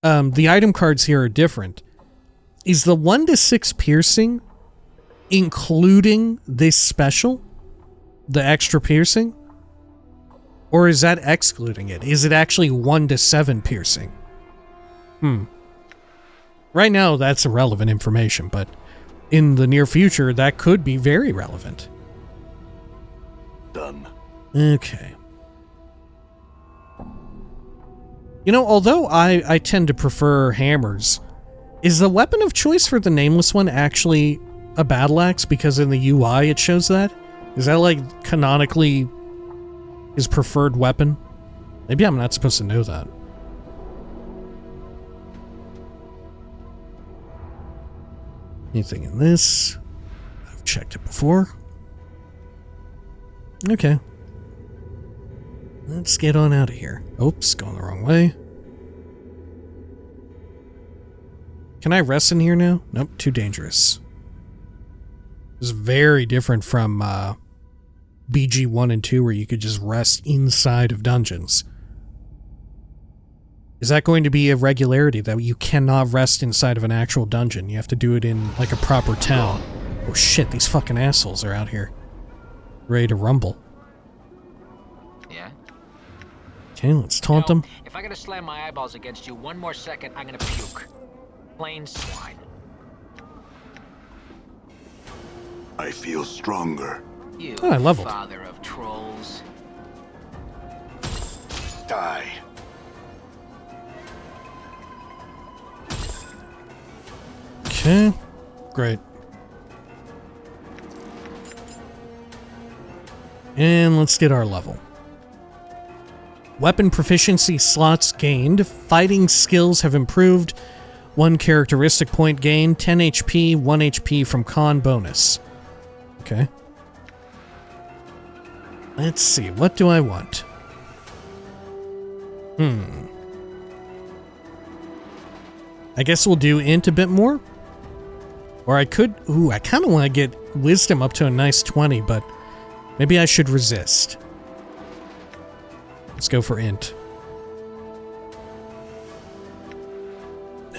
the item cards here are different. Is the 1 to 6 piercing including this special? The extra piercing? Or is that excluding it? Is it actually 1 to 7 piercing? Right now, that's irrelevant information, but in the near future, that could be very relevant. Done. Okay. You know, although I tend to prefer hammers, is the weapon of choice for the Nameless One actually a battle axe? Because in the UI it shows that? Is that like canonically his preferred weapon? Maybe I'm not supposed to know that. Anything in this? I've checked it before. Okay. Let's get on out of here. Oops, going the wrong way. Can I rest in here now? Nope, too dangerous. This is very different from BG 1 and 2 where you could just rest inside of dungeons. Is that going to be a regularity that you cannot rest inside of an actual dungeon? You have to do it in like a proper town. Oh shit, these fucking assholes are out here. Ready to rumble. Yeah? Okay, let's taunt them. If I gotta slam my eyeballs against you one more second, I'm gonna puke. Plain swine. I feel stronger. You Oh, I leveled. father of trolls. Die. Okay, great. And let's get our level. Weapon proficiency slots gained. Fighting skills have improved. 1 characteristic point gained. 10 HP, 1 HP from con bonus. Okay. Let's see, what do I want? I guess we'll do int a bit more. Or I could... Ooh, I kind of want to get wisdom up to a nice 20, but maybe I should resist. Let's go for int.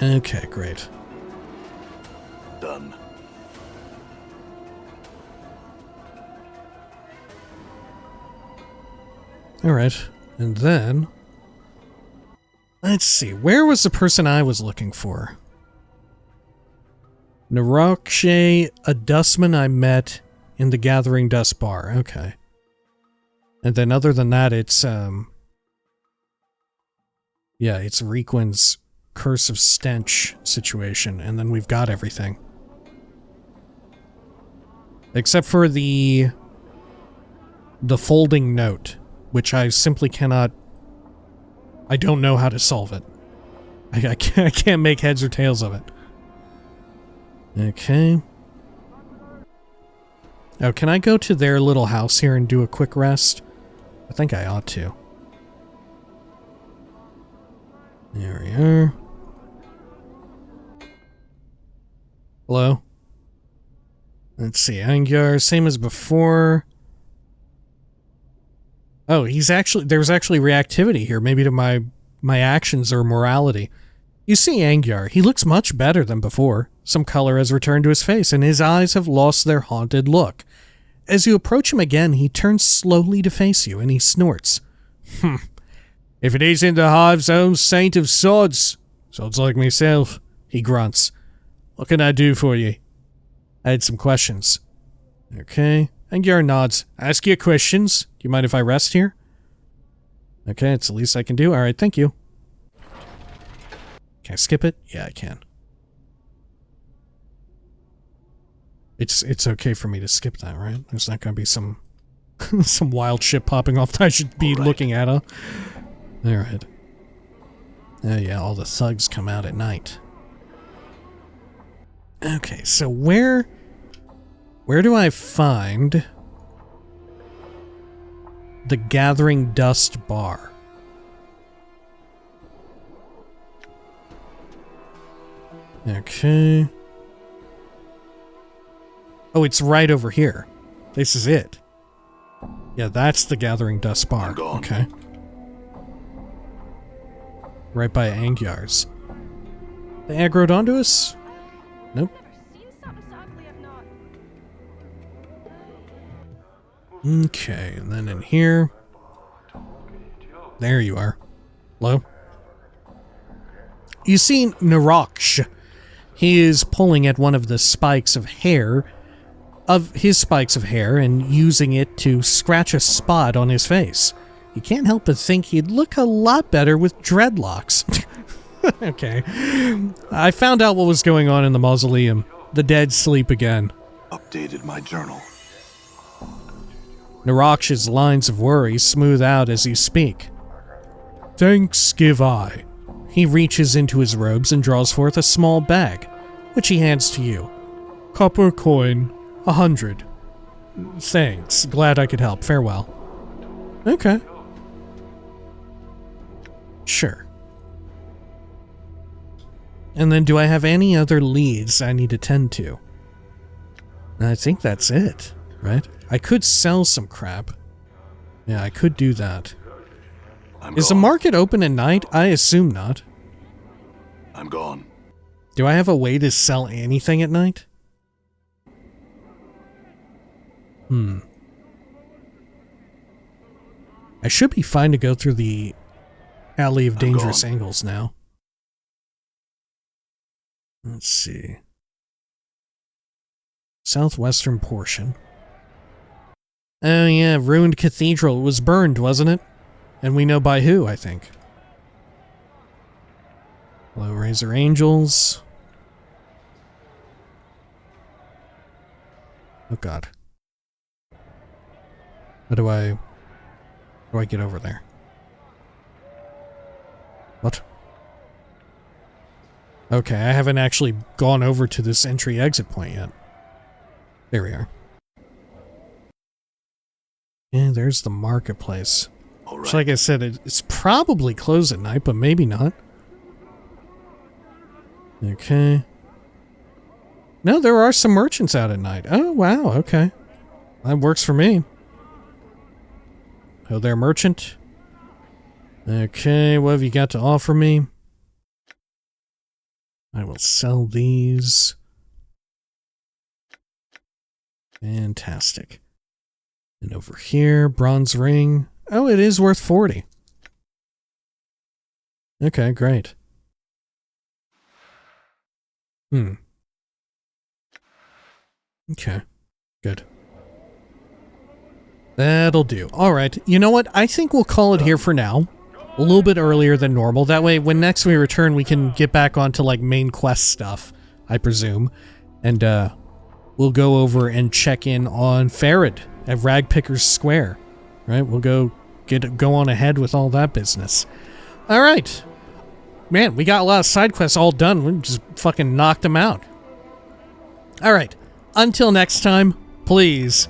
Okay, great. Done. Alright, and then... Let's see, where was the person I was looking for? Narakshe, a dustman I met in the Gathering Dust Bar. Okay. And then other than that, it's, yeah, it's Requin's Curse of Stench situation, and then we've got everything. Except for the folding note, which I simply cannot... I don't know how to solve it. I can't make heads or tails of it. Okay. Oh, can I go to their little house here and do a quick rest? I think I ought to. There we are. Hello? Let's see, Angyar, same as before. Oh, there's actually reactivity here, maybe to my actions or morality. You see Angyar, he looks much better than before. Some color has returned to his face, and his eyes have lost their haunted look. As you approach him again, he turns slowly to face you, and he snorts. If it isn't the Hive's own Saint of Swords, sounds like myself, he grunts. What can I do for you? I had some questions. Okay. Angyar nods. Ask your questions. Do you mind if I rest here? Okay, it's the least I can do. Alright, thank you. Can I skip it? Yeah, I can. It's okay for me to skip that, right? There's not gonna be some some wild shit popping off that I should be looking at, huh? Alright. Oh yeah, all the thugs come out at night. Okay, so where do I find the Gathering Dust bar? Okay. Oh, it's right over here. This is it. Yeah, that's the Gathering Dust bar. Okay. Right by Angyar's. They aggroed onto us? Nope. Okay, and then in here. There you are. Hello? You see Naraksh. He is pulling at one of the spikes of hair, and using it to scratch a spot on his face. You can't help but think he'd look a lot better with dreadlocks. Okay. I found out what was going on in the Mausoleum. The dead sleep again. Updated my journal. Naraksh's lines of worry smooth out as you speak. Thanks give I. He reaches into his robes and draws forth a small bag, which he hands to you. Copper coin, 100. Thanks, glad I could help, farewell. Okay. Sure. And then do I have any other leads I need to tend to? I think that's it, right? I could sell some crap. Yeah, I could do that. Is the market open at night? I assume not. I'm gone. Do I have a way to sell anything at night? I should be fine to go through the Alley of Dangerous Angles now. Let's see. Southwestern portion. Oh yeah, ruined cathedral. It was burned, wasn't it? And we know by who, I think. Hello, Razor Angels. Oh god. How do I get over there? What? Okay, I haven't actually gone over to this entry-exit point yet. There we are. Yeah, there's the marketplace. All right. So like I said, it's probably closed at night, but maybe not. Okay. No, there are some merchants out at night. Oh, wow, okay. That works for me. Oh, there, merchant. Okay, what have you got to offer me? I will sell these. Fantastic. And over here, bronze ring. Oh, it is worth 40. Okay, great. Okay, good. That'll do. Alright, you know what? I think we'll call it here for now. A little bit earlier than normal. That way, when next we return, we can get back onto, like, main quest stuff, I presume. And, we'll go over and check in on Farad at Ragpicker's Square. Right? We'll go on ahead with all that business. Alright. Man, we got a lot of side quests all done. We just fucking knocked them out. Alright. Until next time, please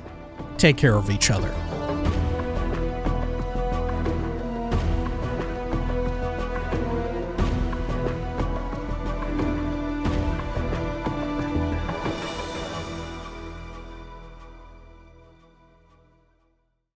take care of each other.